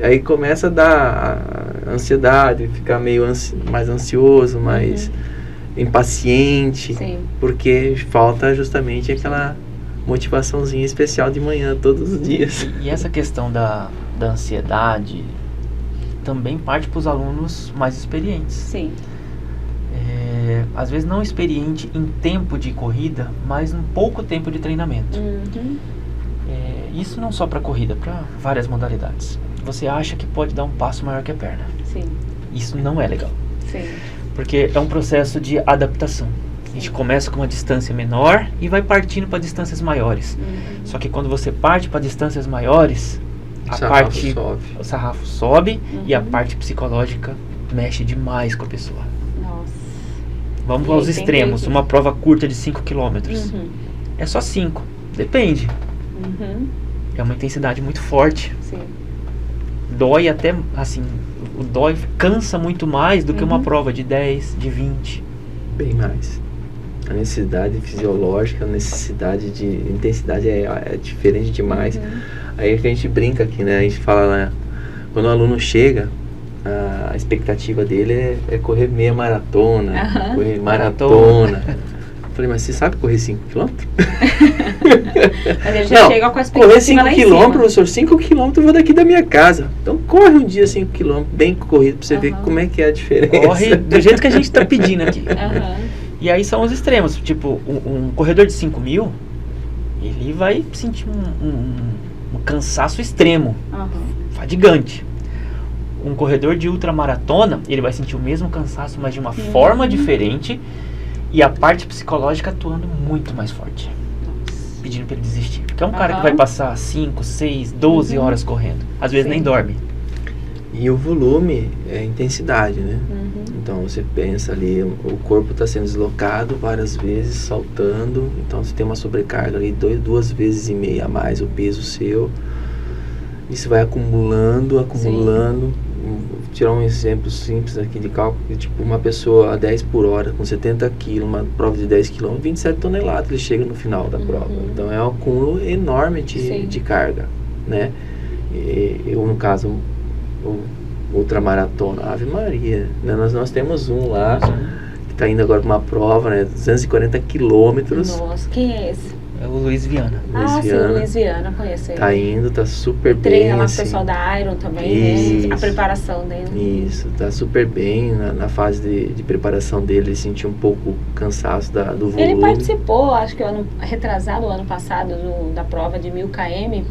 Aí começa a dar ansiedade, ficar meio mais ansioso, mais impaciente. Sim. Porque falta justamente aquela motivaçãozinha especial de manhã, todos os dias. E essa questão da ansiedade também parte para os alunos mais experientes. Sim. Às vezes não experiente em tempo de corrida, mas em pouco tempo de treinamento. Isso não só para corrida, para várias modalidades. Você acha que pode dar um passo maior que a perna. Sim. Isso não é legal. Sim. Porque é um processo de adaptação. A gente começa com uma distância menor e vai partindo para distâncias maiores. Só que quando você parte para distâncias maiores, o sarrafo sobe e a parte psicológica mexe demais com a pessoa. Vamos aos extremos, uma prova curta de 5 km. É só 5, depende. É uma intensidade muito forte. Sim. Dói até, assim, o dói cansa muito mais do que uma prova de 10, de 20. Bem mais. A necessidade fisiológica, a necessidade de intensidade é diferente demais. Aí a gente brinca aqui, né? A gente fala, né? Quando o aluno chega, a expectativa dele é correr meia maratona, correr maratona. Eu falei, mas você sabe correr 5 km? Mas ele já chega com a expectativa correr 5 lá em km, cima. professor, 5 km eu vou daqui da minha casa. Então corre um dia 5 km, bem corrido, pra você ver como é que é a diferença. Corre do jeito que a gente tá pedindo aqui. E aí são os extremos, tipo, um corredor de 5 mil, ele vai sentir um cansaço extremo, fadigante. Um corredor de ultramaratona, ele vai sentir o mesmo cansaço, mas de uma forma diferente, e a parte psicológica atuando muito mais forte, pedindo para ele desistir. Porque é um cara que vai passar 5, 6, 12 horas correndo, às vezes nem dorme. E o volume é intensidade, né? Então você pensa ali, o corpo está sendo deslocado várias vezes, saltando, então você tem uma sobrecarga ali 2,5 vezes a mais o peso seu. Isso vai acumulando. Vou tirar um exemplo simples aqui de cálculo, tipo uma pessoa a 10 por hora com 70 kg, uma prova de 10 km, 27 toneladas ele chega no final da prova. Então é um acúmulo enorme de carga, né? Eu, no caso, o ultramaratona, Ave Maria, né? Nós temos um lá que está indo agora para uma prova, né? 240 quilômetros. Nossa, quem é esse? É o Luiz Viana. Sim, o Luiz Viana, conheço ele. Tá indo, tá super bem. Treina lá assim. o pessoal da Iron também, né? A preparação dele. Isso, tá super bem. Na fase de preparação dele, ele sentiu um pouco cansaço do volume. Ele participou, acho que o ano passado, da prova de 1000 km.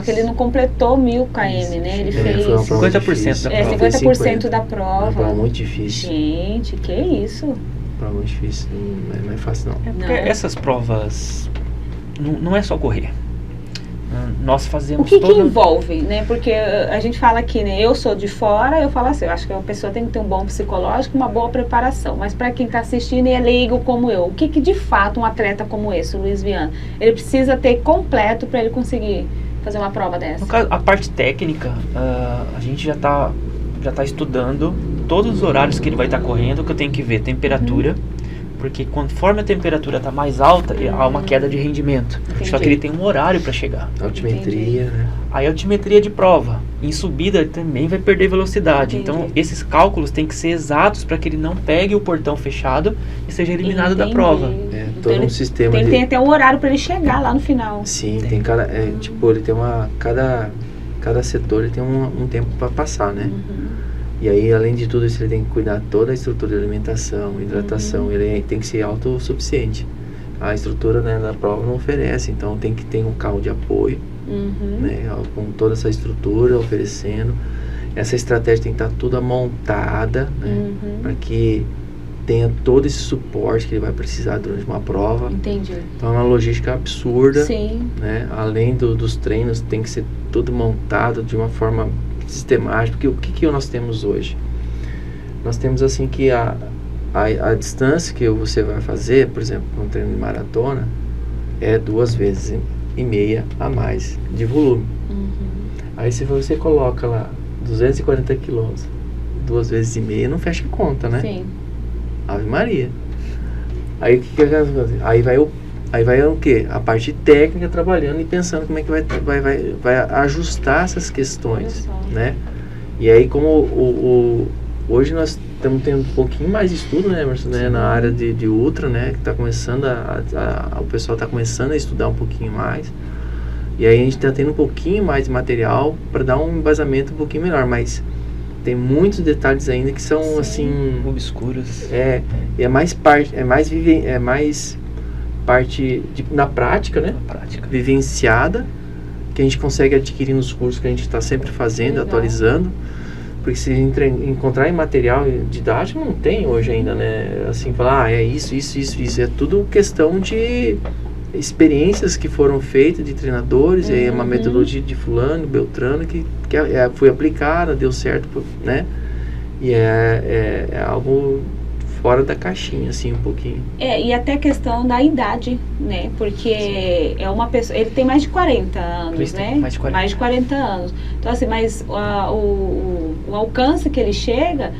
Que ele não completou 1000 km, né? Ele fez 50% da prova. 50% da prova. É uma prova muito difícil. Gente, que isso? Prova muito difícil, não é fácil não. Porque essas provas não é só correr. Nós fazemos o que envolve, né? Porque a gente fala aqui, né? Eu sou de fora, eu falo assim, eu acho que a pessoa tem que ter um bom psicológico, uma boa preparação. Mas para quem está assistindo e é leigo como eu, o que de fato um atleta como esse, o Luiz Viana, ele precisa ter completo para ele conseguir fazer uma prova dessa? No caso, a parte técnica, a gente já tá estudando todos os horários que ele vai estar correndo, que eu tenho que ver temperatura, porque conforme a temperatura está mais alta, há uma queda de rendimento. Entendi. Só que ele tem um horário para chegar. Altimetria, né? Aí a altimetria de prova, em subida ele também vai perder velocidade. Entendi. Então esses cálculos têm que ser exatos para que ele não pegue o portão fechado e seja eliminado da prova. É, Então todo um sistema ele tem até um horário para ele chegar lá no final. Sim, tem cada... tipo, ele tem cada setor ele tem um tempo para passar, né? E aí, além de tudo isso, ele tem que cuidar toda a estrutura de alimentação, hidratação. Ele tem que ser autossuficiente. A estrutura, né, da prova não oferece, então tem que ter um carro de apoio, né, com toda essa estrutura oferecendo. Essa estratégia tem que estar toda montada, né, para que tenha todo esse suporte que ele vai precisar durante uma prova. Entendi. Então é uma logística absurda. Sim. Né? Além dos treinos, tem que ser tudo montado de uma forma sistemática. Porque o que nós temos hoje? Nós temos assim que a distância que você vai fazer, por exemplo, um treino de maratona, é 2,5 vezes a mais de volume. Aí se você coloca lá 240 quilômetros, 2,5 vezes, não fecha a conta, né? Sim. Ave Maria. Aí o que eu quero fazer? Aí vai o quê? A parte técnica trabalhando e pensando como é que vai ajustar essas questões, né? E aí como hoje nós estamos tendo um pouquinho mais de estudo, né, Emerson, né, na área de ultra, né, que está começando o pessoal está começando a estudar um pouquinho mais. E aí a gente está tendo um pouquinho mais de material para dar um embasamento um pouquinho melhor, mas tem muitos detalhes ainda que são assim obscuros. É mais parte na prática, né? Na prática. Vivenciada, que a gente consegue adquirir nos cursos que a gente está sempre fazendo, atualizando. Porque se encontrar em material didático, não tem hoje ainda, né? Assim, falar, é isso. É tudo questão de experiências que foram feitas de treinadores, e aí é uma metodologia de fulano, beltrano, que foi aplicada, deu certo, né? E é algo fora da caixinha, assim, um pouquinho. E até a questão da idade, né? Porque é uma pessoa... Ele tem mais de 40 anos, né? Mais de 40 anos. Então, assim, mas o alcance que ele chega...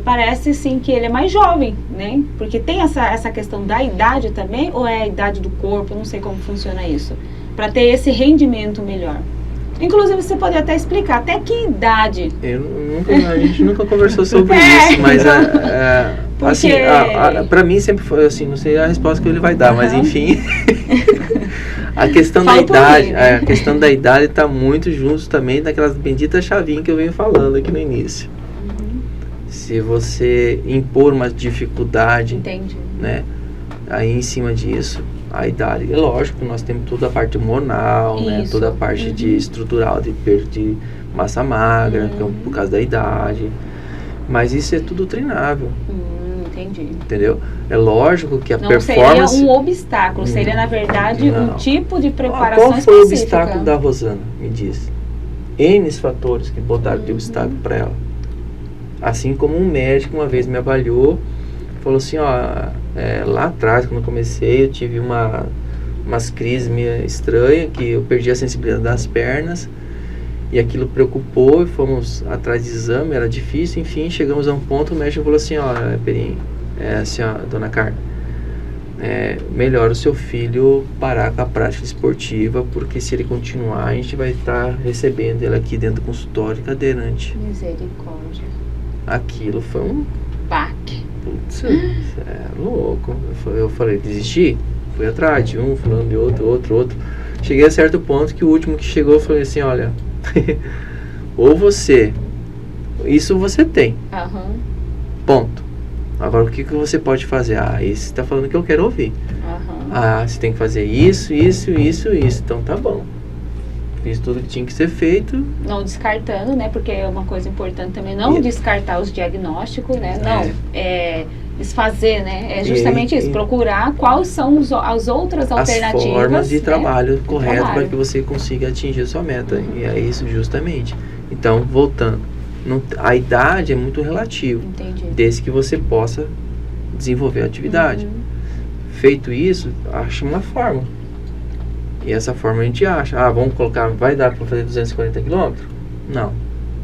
parece sim que ele é mais jovem, né? Porque tem essa questão da idade também, ou é a idade do corpo? Eu não sei como funciona isso. Para ter esse rendimento melhor. Inclusive, você pode até explicar até que idade. A gente nunca conversou sobre isso, mas assim, para mim sempre foi assim, não sei a resposta que ele vai dar, mas enfim. A questão da idade, a questão da idade está muito junto também daquelas benditas chavinhas que eu venho falando aqui no início. Se você impor uma dificuldade, né, aí em cima disso, a idade, é lógico, nós temos toda a parte hormonal, né, toda a parte de estrutural, de perda de massa magra, por causa da idade, mas isso é tudo treinável. Entendeu? É lógico que a performance... Não seria um obstáculo, seria na verdade um tipo de preparação específica. Qual foi o obstáculo da Rosana, me diz? N fatores que botaram de obstáculo para ela. Assim como um médico uma vez me avaliou, falou assim, lá atrás, quando eu comecei, eu tive umas crises meio estranhas, que eu perdi a sensibilidade das pernas, e aquilo preocupou, e fomos atrás de exame, era difícil, enfim, chegamos a um ponto, o médico falou assim, Perim, assim, dona Carmen, melhor o seu filho parar com a prática esportiva, porque se ele continuar, a gente vai estar recebendo ele aqui dentro do consultório cadeirante. Misericórdia. Aquilo foi um baque. Putz, é louco. Eu falei, desisti? Fui atrás de um, falando de outro. Cheguei a certo ponto que o último que chegou, eu falei assim, olha, ou isso você tem. Ponto. Agora o que você pode fazer? Isso você tá falando que eu quero ouvir. Você tem que fazer isso. Então tá bom. Fiz tudo que tinha que ser feito. Não descartando, né? Porque é uma coisa importante também, não descartar os diagnósticos, né? Não, desfazer, né? É justamente isso, procurar quais são as outras alternativas. As formas de trabalho corretas para trabalho. que você consiga atingir a sua meta. E é isso justamente. Então, voltando, a idade é muito relativa, desde que você possa desenvolver a atividade. Feito isso, acha uma forma. E essa forma a gente acha. Vamos colocar, vai dar para fazer 240 km? Não,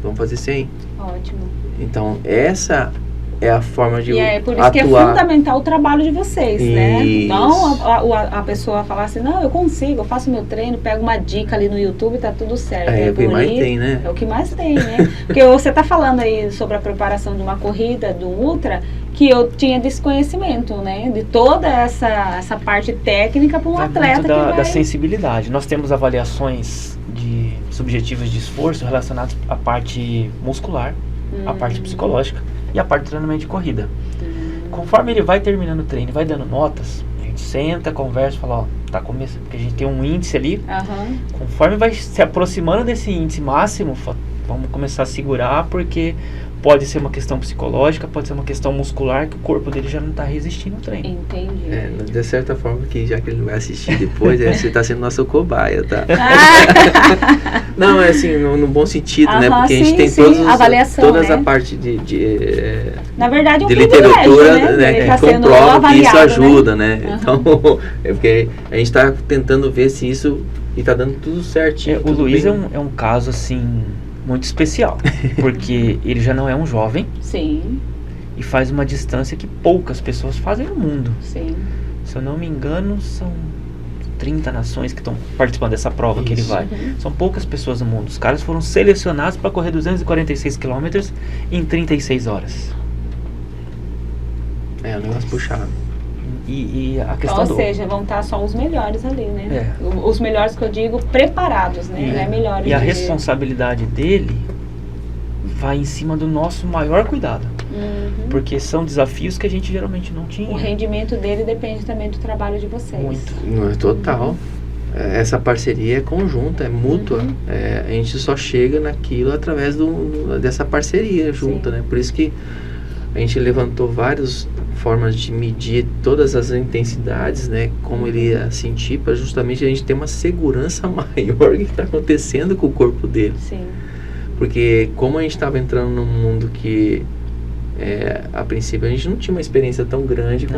vamos fazer 100. Ótimo. Então, essa é a forma de atuar. E é por isso que é fundamental o trabalho de vocês, né? Não a pessoa falar assim, não, eu consigo, eu faço meu treino, pego uma dica ali no YouTube, tá tudo certo. É o que mais tem, né? É o que mais tem, né? Porque você tá falando aí sobre a preparação de uma corrida, do ultra, que eu tinha desconhecimento, né? De toda essa parte técnica para um atleta da sensibilidade. Nós temos avaliações subjetivas de esforço relacionadas à parte muscular, à parte psicológica e à parte de treinamento de corrida. Conforme ele vai terminando o treino, vai dando notas, a gente senta, conversa, fala, tá começando, porque a gente tem um índice ali. Conforme vai se aproximando desse índice máximo, vamos começar a segurar, porque pode ser uma questão psicológica, pode ser uma questão muscular, que o corpo dele já não está resistindo ao treino. Entendi. De certa forma, que já que ele não vai assistir depois, você está sendo nosso cobaia, tá? Não, é assim, no bom sentido, né? Porque a gente tem todas a parte na verdade, de literatura, né? Tá comprova que isso ajuda, né? Uhum. Então, é porque a gente está tentando ver se isso está dando tudo certinho. O Luiz é um caso, assim, muito especial, porque ele já não é um jovem. Sim. E faz uma distância que poucas pessoas fazem no mundo. Sim. Se eu não me engano, são 30 nações que estão participando dessa prova. Isso. Que ele vai. São poucas pessoas no mundo. Os caras foram selecionados para correr 246 quilômetros em 36 horas. É um negócio puxado. E a questão ou seja, vão estar só os melhores ali, né? Os melhores que eu digo, preparados, né? Não é melhores. E a responsabilidade dele vai em cima do nosso maior cuidado. Porque são desafios que a gente geralmente não tinha. O rendimento dele depende também do trabalho de vocês. Muito. Total. Essa parceria é conjunta, é mútua. A gente só chega naquilo através dessa parceria junta, né? Por isso que a gente levantou várias formas de medir todas as intensidades, né? Como ele ia sentir, para justamente a gente ter uma segurança maior do que está acontecendo com o corpo dele. Sim. Porque como a gente estava entrando num mundo que, a princípio, a gente não tinha uma experiência tão grande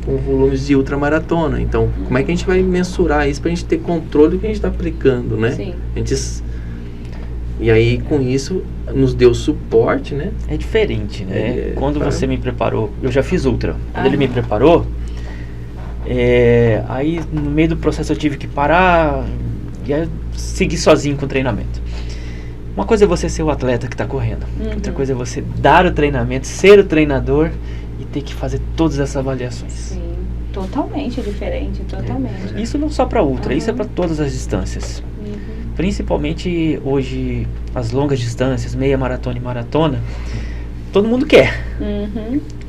com volumes de ultramaratona. Então, como é que a gente vai mensurar isso para a gente ter controle do que a gente está aplicando, né? Sim. E aí, com isso, nos deu suporte, né? É diferente, né? Quando você me preparou, eu já fiz ultra. Quando ele me preparou, aí no meio do processo eu tive que parar e aí seguir sozinho com o treinamento. Uma coisa é você ser o atleta que está correndo. Outra coisa é você dar o treinamento, ser o treinador e ter que fazer todas essas avaliações. Sim, totalmente diferente, totalmente. Isso não só para ultra, isso é para todas as distâncias. Principalmente hoje, as longas distâncias, meia maratona e maratona, todo mundo quer.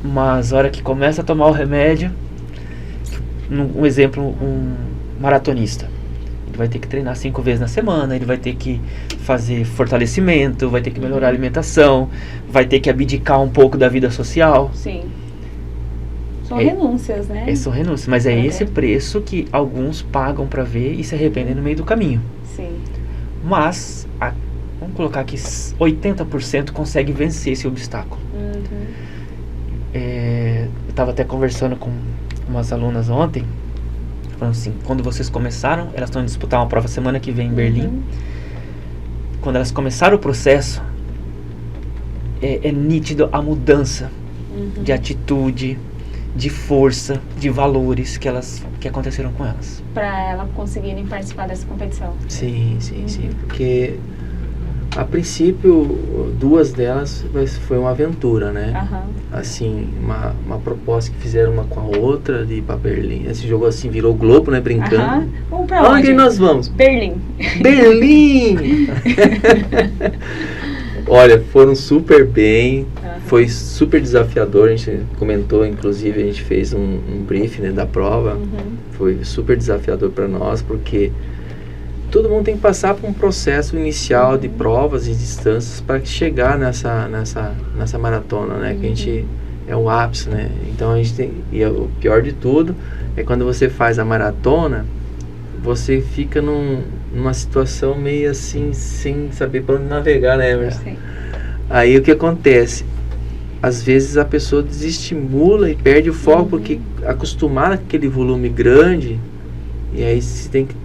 Mas a hora que começa a tomar o remédio, um exemplo, um maratonista, ele vai ter que treinar 5 vezes na semana, ele vai ter que fazer fortalecimento, vai ter que melhorar a alimentação, vai ter que abdicar um pouco da vida social. Sim. São renúncias, né? São renúncias, mas é esse preço que alguns pagam para ver e se arrependem no meio do caminho. Sim. Mas, vamos colocar que 80% consegue vencer esse obstáculo. Eu estava até conversando com umas alunas ontem, falando assim, quando vocês começaram, elas estão disputar uma prova semana que vem em Berlim. Quando elas começaram o processo, é nítido a mudança de atitude, de força, de valores que aconteceram com elas. Para elas conseguirem participar dessa competição. Sim. Porque, a princípio, 2 delas foi uma aventura, né? Assim, uma proposta que fizeram uma com a outra de ir para Berlim. Esse jogo assim virou Globo, né? Brincando. Vamos para onde? Onde nós vamos? Berlim! Olha, foram super bem. Foi super desafiador, a gente comentou, inclusive a gente fez um briefing, né, da prova. Foi super desafiador para nós, porque todo mundo tem que passar por um processo inicial de provas e distâncias para chegar nessa maratona, né? Que a gente é o ápice, né? Então a gente tem, e o pior de tudo é quando você faz a maratona, você fica numa situação meio assim, sem saber para onde navegar, né, Emerson? Sim. Aí o que acontece? Às vezes a pessoa desestimula e perde o foco, porque acostumar aquele volume grande, e aí você tem que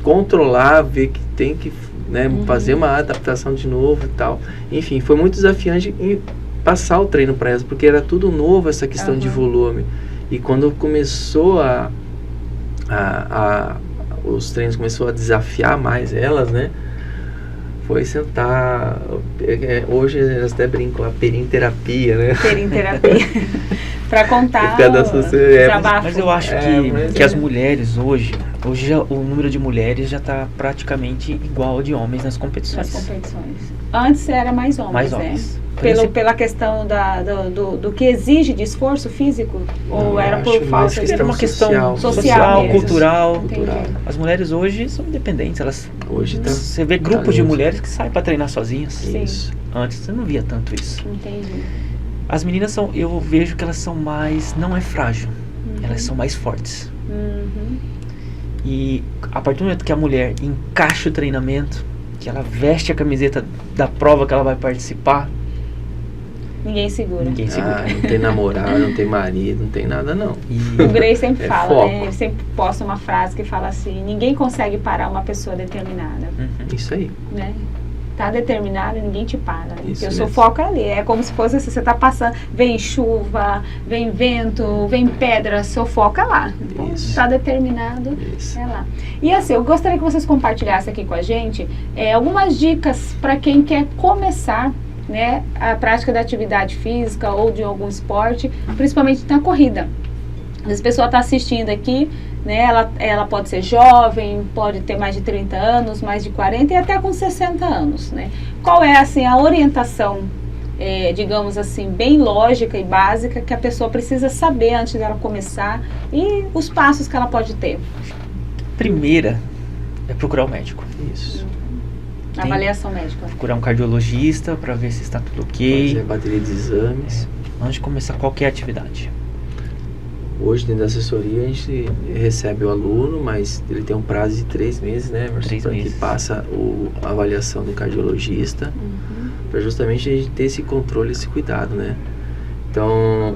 controlar, ver que tem que, né, fazer uma adaptação de novo e tal. Enfim, foi muito desafiante passar o treino para elas, porque era tudo novo essa questão de volume. E quando começou os treinos começou a desafiar mais elas, né? Foi sentar, hoje elas até brincam, a perinterapia, né? Perinterapia. Para contar mas eu acho que as mulheres hoje o número de mulheres já está praticamente igual ao de homens nas competições. Antes era mais homens, né? Pela questão do que exige de esforço físico? Ou era por falta de... Era uma questão social, cultural. As mulheres hoje são independentes. Você vê grupos de mulheres que saem para treinar sozinhas. Isso. Antes você não via tanto isso. Entendi. As meninas eu vejo que elas são mais, não é frágil, elas são mais fortes. E a partir do momento que a mulher encaixa o treinamento, que ela veste a camiseta da prova que ela vai participar, ninguém segura. Não tem namorado, não tem marido, não tem nada não. O Grey sempre fala, né? Ele sempre posta uma frase que fala assim: ninguém consegue parar uma pessoa determinada. Isso aí. Né? Tá determinado, ninguém te para. Né? Porque o seu mesmo. foco é ali. É como se fosse assim, você tá passando, vem chuva, vem vento, vem pedra, seu foco é lá. Então, tá determinado, é lá. E assim, eu gostaria que vocês compartilhassem aqui com a gente algumas dicas para quem quer começar, né, a prática da atividade física ou de algum esporte, principalmente na corrida. Às vezes a pessoa está assistindo aqui, né, ela pode ser jovem, pode ter mais de 30 anos, mais de 40 e até com 60 anos, né? Qual é, assim, a orientação, digamos assim, bem lógica e básica que a pessoa precisa saber antes dela começar e os passos que ela pode ter? Primeira é procurar o médico. Isso. Avaliação médica. Procurar um cardiologista para ver se está tudo ok. Fazer a bateria de exames. Antes de começar qualquer atividade. Hoje, dentro da assessoria, a gente recebe o aluno, mas ele tem um prazo de 3 meses, né, Emerson? 3 meses. Que passa a avaliação do cardiologista, para justamente a gente ter esse controle, esse cuidado, né? Então,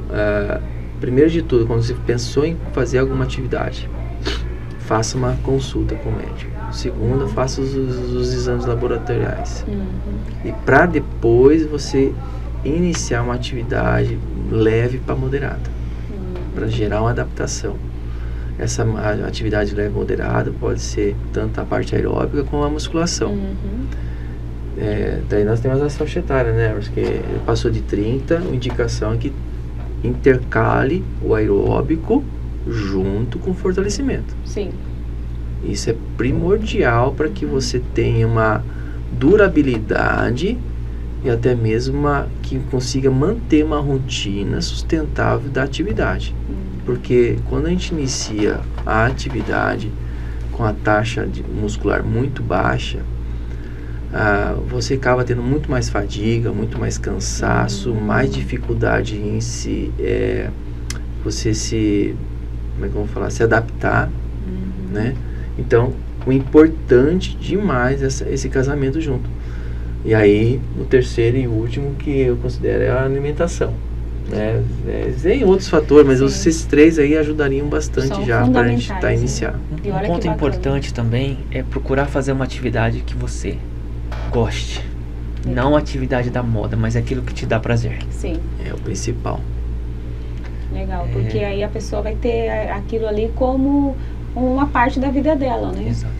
primeiro de tudo, quando você pensou em fazer alguma atividade, faça uma consulta com o médico. Segundo, faça os exames laboratoriais. E para depois você iniciar uma atividade leve para moderada, para gerar uma adaptação. Essa atividade leve moderada pode ser tanto a parte aeróbica como a musculação. Daí nós temos a faixa etária, né? Porque passou de 30, a indicação é que intercale o aeróbico junto com o fortalecimento. Sim. Isso é primordial para que você tenha uma durabilidade e até mesmo que consiga manter uma rotina sustentável da atividade. Porque quando a gente inicia a atividade com a taxa muscular muito baixa, você acaba tendo muito mais fadiga, muito mais cansaço, mais dificuldade em se adaptar, né? Então, o importante demais é esse casamento junto. E aí, o terceiro e último que eu considero é a alimentação. Tem outros fatores, mas esses 3 aí ajudariam bastante já para a gente iniciar. Um ponto importante também é procurar fazer uma atividade que você goste. Não a atividade da moda, mas aquilo que te dá prazer. Sim. É o principal. Legal, porque aí a pessoa vai ter aquilo ali como uma parte da vida dela, né? Exato.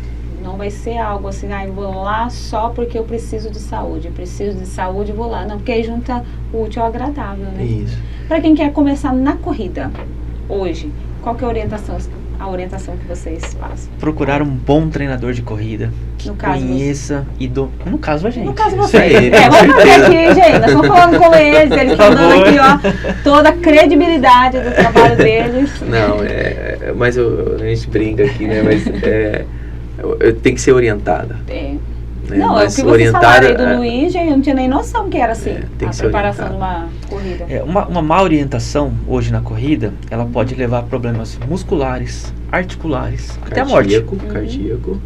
Não vai ser algo assim, vou lá só porque eu preciso de saúde. Vou lá. Não, porque aí junta o útil ao agradável, né? Isso. Para quem quer começar na corrida, hoje, qual que é a orientação que vocês passam? Procurar um bom treinador de corrida, que conheça no caso a gente. No caso vocês. Vamos fazer aqui, gente. Nós estamos falando com eles estão dando aqui, ó, toda a credibilidade do trabalho deles. Não, mas a gente brinca aqui, né? Mas tem que ser orientada. né? Não, Mas é o que vocês falaram aí do Luiz, eu não tinha nem noção que era assim, tem que a preparação de uma corrida. Uma má orientação hoje na corrida, ela pode levar a problemas musculares, articulares, até a morte. Cardíaco.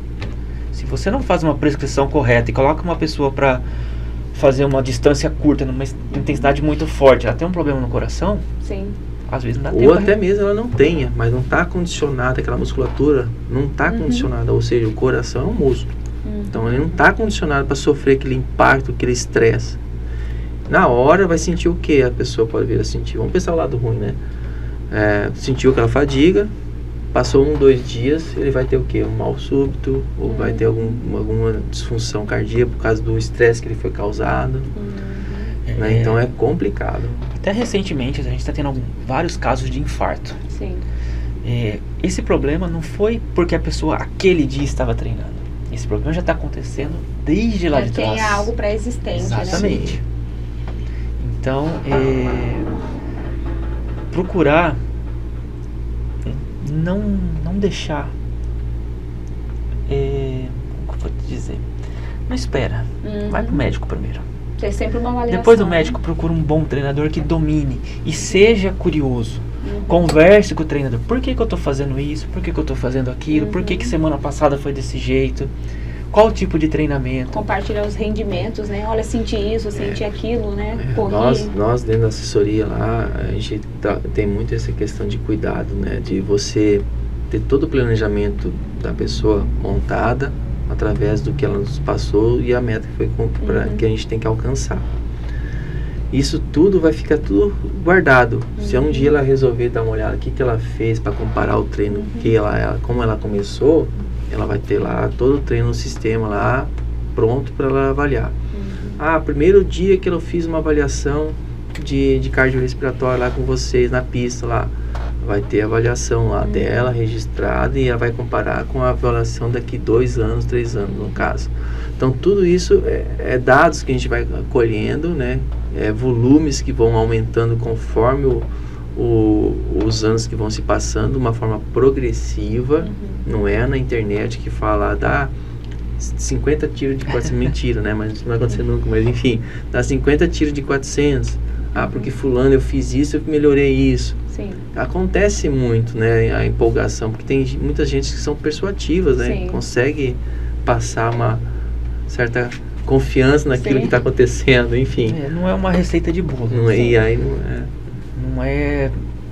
Se você não faz uma prescrição correta e coloca uma pessoa para fazer uma distância curta, numa intensidade muito forte, ela tem um problema no coração, Sim. Às vezes não dá tempo. Ou até mesmo ela não tenha, mas não está condicionada, aquela musculatura não está condicionada, ou seja, o coração é um músculo. Então ele não está condicionado para sofrer aquele impacto, aquele estresse. Na hora vai sentir o que a pessoa pode vir a sentir? Vamos pensar o lado ruim, né? Sentiu aquela fadiga, passou 1-2 dias, ele vai ter o que? Um mal súbito, ou vai ter alguma disfunção cardíaca por causa do estresse que ele foi causado. Né? Então é complicado. Até recentemente a gente está tendo vários casos de infarto. Sim. Esse problema não foi porque a pessoa aquele dia estava treinando. Esse problema já está acontecendo desde lá de trás. Tem algo pré-existente. Exatamente. Né? Então, procurar não deixar, como eu vou te dizer, não espera, vai pro médico primeiro. Tem sempre uma avaliação. Depois do médico, procura um bom treinador que domine e seja curioso. Converse com o treinador. Por que eu estou fazendo isso? Por que eu estou fazendo aquilo? Por que semana passada foi desse jeito? Qual tipo de treinamento? Compartilhar os rendimentos, né? Olha, senti isso, senti aquilo, né? Nós dentro da assessoria lá, a gente tem muito essa questão de cuidado, né? De você ter todo o planejamento da pessoa montada através do que ela nos passou e a meta que foi que a gente tem que alcançar. Isso tudo vai ficar tudo guardado. Se um dia ela resolver dar uma olhada o que ela fez para comparar o treino, como ela começou, ela vai ter lá todo o treino no sistema lá pronto para ela avaliar. Primeiro dia que eu fiz uma avaliação de cardiorrespiratório lá com vocês na pista lá, vai ter a avaliação lá dela registrada e ela vai comparar com a avaliação daqui 2 anos, 3 anos no caso. Então tudo isso é dados que a gente vai colhendo, né? Volumes que vão aumentando conforme os anos que vão se passando, de uma forma progressiva. Não é na internet que fala dá 50 tiros de 400, mentira, né? Mas isso não vai acontecer nunca, mas enfim, dá 50 tiros de 400. Porque fulano eu fiz isso, eu melhorei isso. Sim. Acontece muito, né, a empolgação, porque tem muita gente que são persuasivas, né? Sim. Consegue passar uma certa confiança naquilo que está acontecendo, enfim. Não é uma receita de bolo. Não é, e aí não é.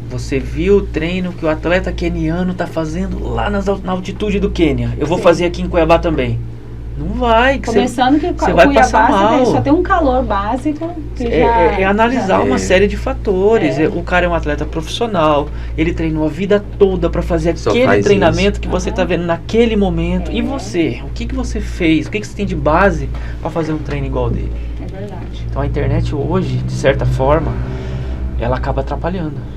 Você viu o treino que o atleta queniano está fazendo lá na altitude do Quênia. Eu vou fazer aqui em Cuiabá também. Não vai. Começando que você vai passar mal. Só tem um calor básico. Que analisar uma série de fatores. O cara é um atleta profissional. Ele treinou a vida toda para fazer aquele treinamento que você está vendo naquele momento. E você? O que você fez? O que você tem de base para fazer um treino igual dele? É verdade. Então a internet hoje, de certa forma, ela acaba atrapalhando.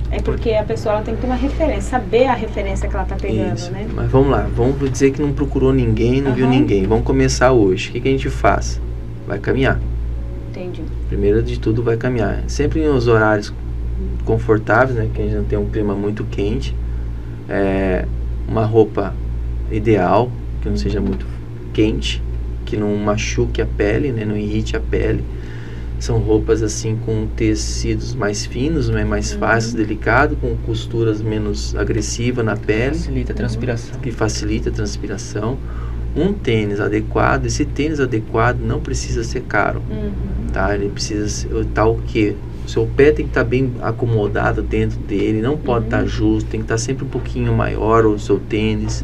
É porque a pessoa ela tem que ter uma referência, saber a referência que ela está pegando, né? Mas vamos lá, vamos dizer que não procurou ninguém, não viu ninguém. Vamos começar hoje. O que a gente faz? Vai caminhar. Entendi. Primeiro de tudo, vai caminhar. Sempre em uns horários confortáveis, né? Que a gente não tem um clima muito quente. Uma roupa ideal, que não seja muito quente, que não machuque a pele, né? Não irrite a pele. São roupas assim com tecidos mais finos, né, mais fáceis, delicado, com costuras menos agressivas na pele. Facilita a transpiração. Que facilita a transpiração. Um tênis adequado, esse tênis adequado não precisa ser caro, tá? Ele precisa estar o quê? O seu pé tem que estar bem acomodado dentro dele, não pode estar justo, tem que estar sempre um pouquinho maior o seu tênis.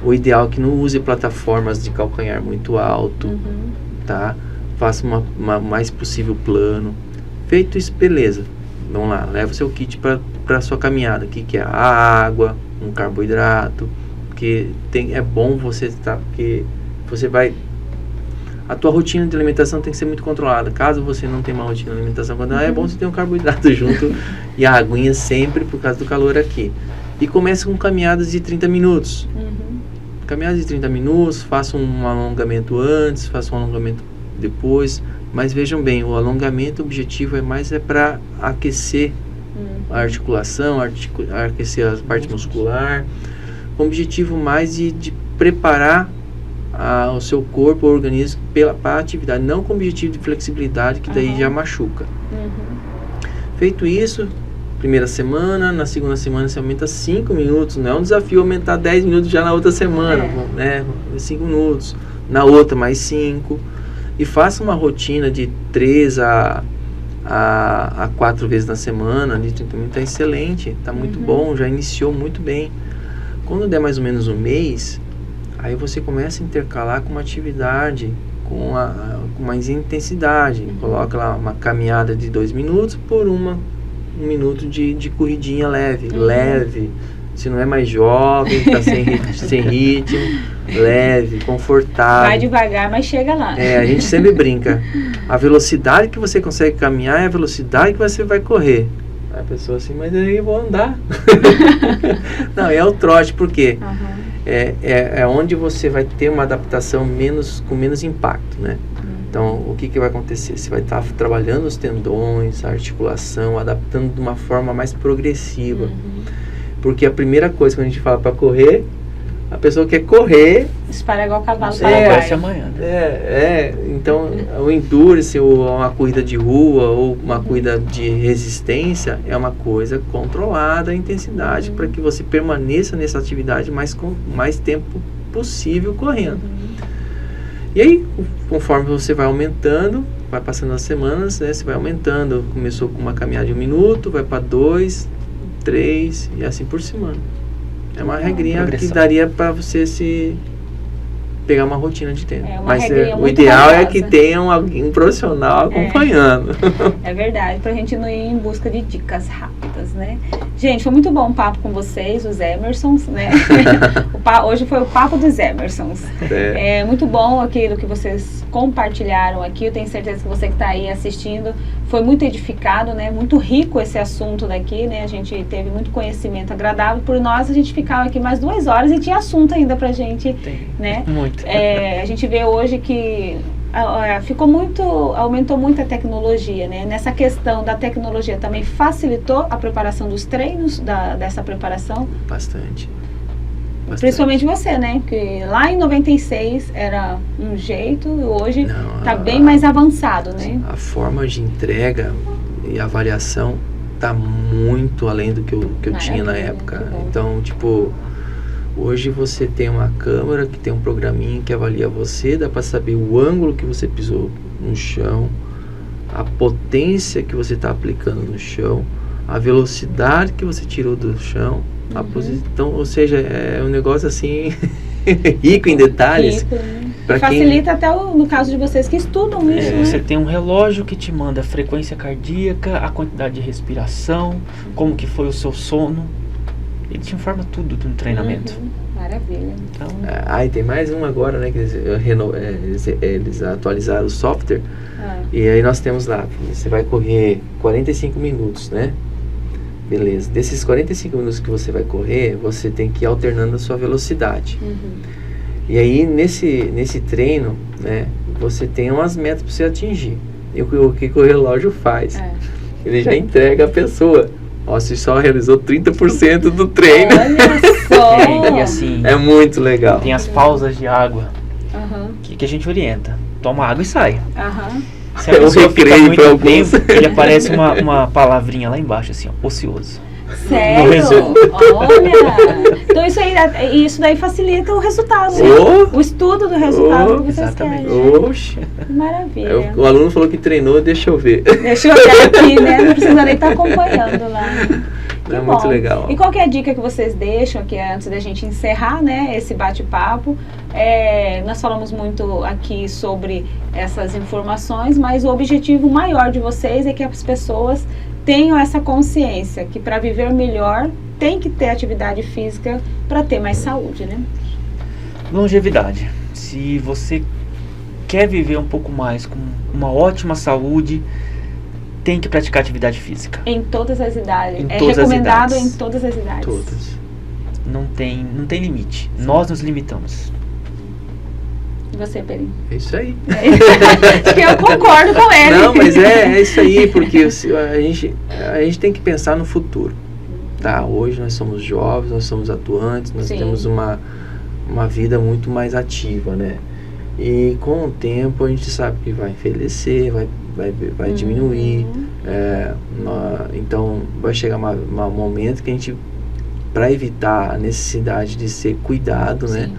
O ideal é que não use plataformas de calcanhar muito alto, tá? Faça uma mais possível plano. Feito isso, beleza. Vamos lá, leva o seu kit para a sua caminhada. O que é? A água, um carboidrato. Porque é bom você estar, porque você vai... A tua rotina de alimentação tem que ser muito controlada. Caso você não tenha uma rotina de alimentação, é bom você ter um carboidrato junto e a aguinha sempre por causa do calor aqui. E comece com caminhadas de 30 minutos. Caminhadas de 30 minutos, faça um alongamento antes, faça um alongamento depois, mas vejam bem, o alongamento, o objetivo é para aquecer a articulação, aquecer a parte muscular, com o objetivo mais de preparar o seu corpo, o organismo, para a atividade, não com o objetivo de flexibilidade, que daí já machuca. Feito isso, primeira semana, na segunda semana você aumenta 5 minutos, não é um desafio aumentar 10 minutos já na outra semana, né? 5 minutos, na outra mais 5, e faça uma rotina de 3 a 4 vezes na semana, de 30 minutos, tá excelente, tá muito bom, já iniciou muito bem. Quando der mais ou menos um mês, aí você começa a intercalar com uma atividade, com mais intensidade, coloca lá uma caminhada de 2 minutos por um minuto de corridinha leve, se não é mais jovem, tá sem ritmo, leve, confortável. Vai devagar, mas chega lá. A gente sempre brinca, a velocidade que você consegue caminhar é a velocidade que você vai correr. A pessoa assim, mas aí eu vou andar. Não, é o trote, por quê? É onde você vai ter uma adaptação com menos impacto, né? Então, o que vai acontecer? Você vai estar trabalhando os tendões, a articulação, adaptando de uma forma mais progressiva. Porque a primeira coisa que a gente fala para correr, a pessoa quer correr... Dispara igual cavalo paraguaio. Amanhã, né? Então, o endurance, ou uma corrida de rua, ou uma corrida de resistência, é uma coisa controlada, a intensidade, para que você permaneça nessa atividade mais tempo possível correndo. E aí, conforme você vai aumentando, vai passando as semanas, né, você vai aumentando. Começou com uma caminhada de 1 minuto, vai para 2, 3 e assim por semana. É uma regrinha que daria para você pegar uma rotina de treino. Mas o ideal é que tenha um profissional acompanhando. É verdade, pra gente não ir em busca de dicas rápidas, né? Gente, foi muito bom o papo com vocês, os Emersons, né? Hoje foi o papo dos Emersons. É muito bom aquilo que vocês compartilharam aqui. Eu tenho certeza que você que está aí assistindo foi muito edificado, né? Muito rico esse assunto daqui, né? A gente teve muito conhecimento agradável. Por nós, a gente ficava aqui mais 2 horas e tinha assunto ainda pra gente, né? Muito. A gente vê hoje que aumentou muito a tecnologia, né? Nessa questão da tecnologia também facilitou a preparação dos treinos, dessa preparação? Bastante. Principalmente você, né? Porque lá em 96 era um jeito e hoje está bem mais avançado, né? A forma de entrega e avaliação está muito além do que eu tinha na época. Então, tipo, hoje você tem uma câmera que tem um programinha que avalia você, dá para saber o ângulo que você pisou no chão, a potência que você está aplicando no chão, a velocidade que você tirou do chão, a posição, ou seja, é um negócio assim rico em detalhes. Rico, né? Facilita até no caso de vocês que estudam isso, né? Você tem um relógio que te manda a frequência cardíaca, a quantidade de respiração, como que foi o seu sono. Ele te informa tudo no treinamento. Maravilha. Então, e tem mais um agora, né? Que eles atualizaram o software. E aí nós temos lá, você vai correr 45 minutos, né? Beleza. Desses 45 minutos que você vai correr, você tem que ir alternando a sua velocidade. E aí, nesse treino, né, você tem umas metas para você atingir. E o que o relógio faz? Ele já entrega a pessoa. Você só realizou 30% do treino. Olha só! E assim, é muito legal. Tem as pausas de água que a gente orienta. Toma água e sai. Se a pessoa fica muito tempo, ele aparece uma palavrinha lá embaixo, assim, ó, ocioso. Sério? Olha! Então isso daí facilita o resultado, né? O estudo do resultado que vocês querem. Oxe! Maravilha. O aluno falou que treinou, deixa eu ver. Deixa eu olhar aqui, né? Não precisa nem estar acompanhando lá. É muito legal. E qual que é a dica que vocês deixam aqui antes da gente encerrar, né, esse bate-papo? Nós falamos muito aqui sobre essas informações, mas o objetivo maior de vocês é que as pessoas tenham essa consciência que para viver melhor tem que ter atividade física para ter mais saúde, né? Longevidade. Se você quer viver um pouco mais com uma ótima saúde, tem que praticar atividade física. Em todas as idades. Recomendado em todas as idades. Todas. Não tem limite. Sim. Nós nos limitamos. E você, Peri? É isso aí. Eu concordo com ele. Não, mas é isso aí, porque a gente tem que pensar no futuro. Tá? Hoje nós somos jovens, nós somos atuantes, nós temos uma vida muito mais ativa, né? E com o tempo a gente sabe que vai envelhecer, vai diminuir. Então vai chegar um momento que a gente, para evitar a necessidade de ser cuidado, né?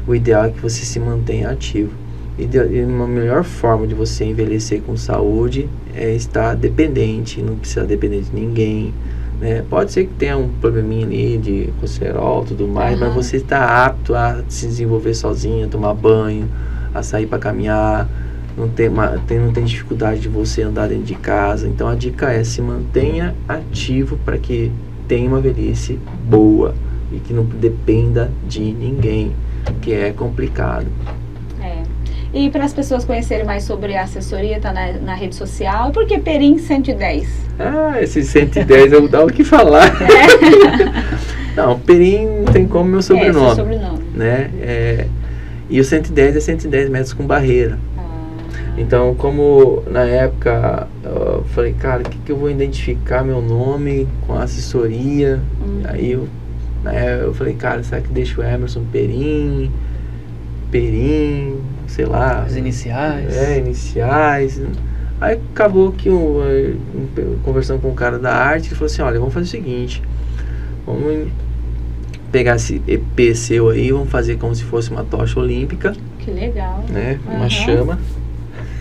O ideal é que você se mantenha ativo. E uma melhor forma de você envelhecer com saúde é estar dependente, não precisa depender de ninguém, né? Pode ser que tenha um probleminha ali de colesterol e tudo mais, mas você está apto a se desenvolver sozinho, a tomar banho, a sair para caminhar, não tem dificuldade de você andar dentro de casa. Então a dica é: se mantenha ativo para que tenha uma velhice boa e que não dependa de ninguém, que é complicado. E para as pessoas conhecerem mais sobre a assessoria, tá na rede social. Por que Perim 110? Esse 110 eu vou dar o que falar. Não, Perim não tem como meu sobrenome. Seu sobrenome. Né? E o 110 é 110 metros com barreira. Então, como na época eu falei, cara, o que eu vou identificar meu nome com a assessoria? Aí eu falei, cara, será que deixa o Emerson Perim, sei lá. As iniciais. Iniciais. Aí acabou que conversando com o cara da arte, ele falou assim, olha, vamos fazer o seguinte, vamos pegar esse EP seu aí, vamos fazer como se fosse uma tocha olímpica. Que legal. Né? Uma chama.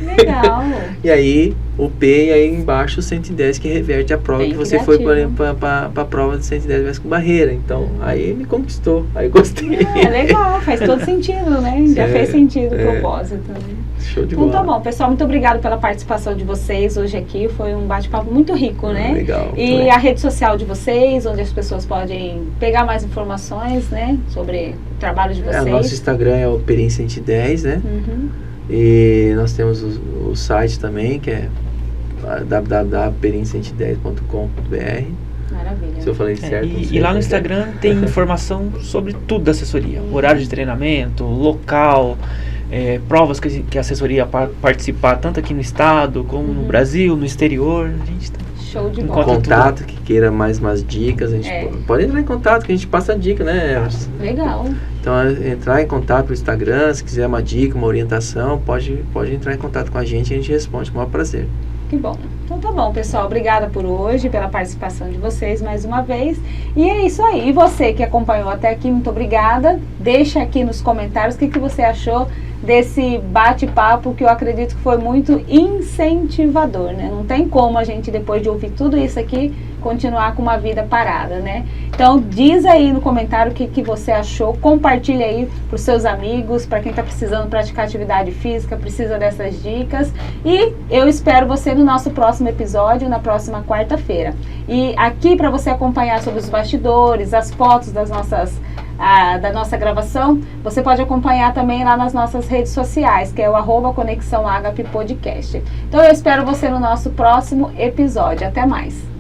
Legal. E aí o P e aí embaixo o 110 que reverte a prova. Bem que você criativo. Foi para a prova de 110 metros com barreira. Então aí me conquistou, aí gostei. Legal, faz todo sentido, né? Já fez sentido o propósito. Show de bola. Então tá bom, pessoal, muito obrigado pela participação de vocês hoje aqui. Foi um bate-papo muito rico, né? Legal. E a rede social de vocês, onde as pessoas podem pegar mais informações, né? Sobre o trabalho de vocês. Nosso Instagram é o Perim 110, né? E nós temos o site também, que é www.perim110.com.br. Maravilha. Se eu falei certo. E lá no Instagram tem informação sobre tudo da assessoria. Horário de treinamento, local, provas que a assessoria participar, tanto aqui no estado, como no Brasil, no exterior. A gente tá show de bola. Contato, que queira mais umas dicas, a gente pode entrar em contato, que a gente passa a dica, né? Legal. Então, entrar em contato no Instagram, se quiser uma dica, uma orientação, pode entrar em contato com a gente responde com o maior prazer. Que bom. Então tá bom, pessoal. Obrigada por hoje, pela participação de vocês mais uma vez. E é isso aí. E você que acompanhou até aqui, muito obrigada. Deixa aqui nos comentários o que você achou desse bate-papo, que eu acredito que foi muito incentivador, né? Não tem como a gente, depois de ouvir tudo isso aqui, continuar com uma vida parada, né? Então, diz aí no comentário o que você achou, compartilha aí para os seus amigos, para quem está precisando praticar atividade física, precisa dessas dicas. E eu espero você no nosso próximo episódio, na próxima quarta-feira. E aqui, para você acompanhar sobre os bastidores, as fotos da nossa gravação, você pode acompanhar também lá nas nossas redes sociais, que é o @ConexãoAgape Podcast. Então eu espero você no nosso próximo episódio. Até mais!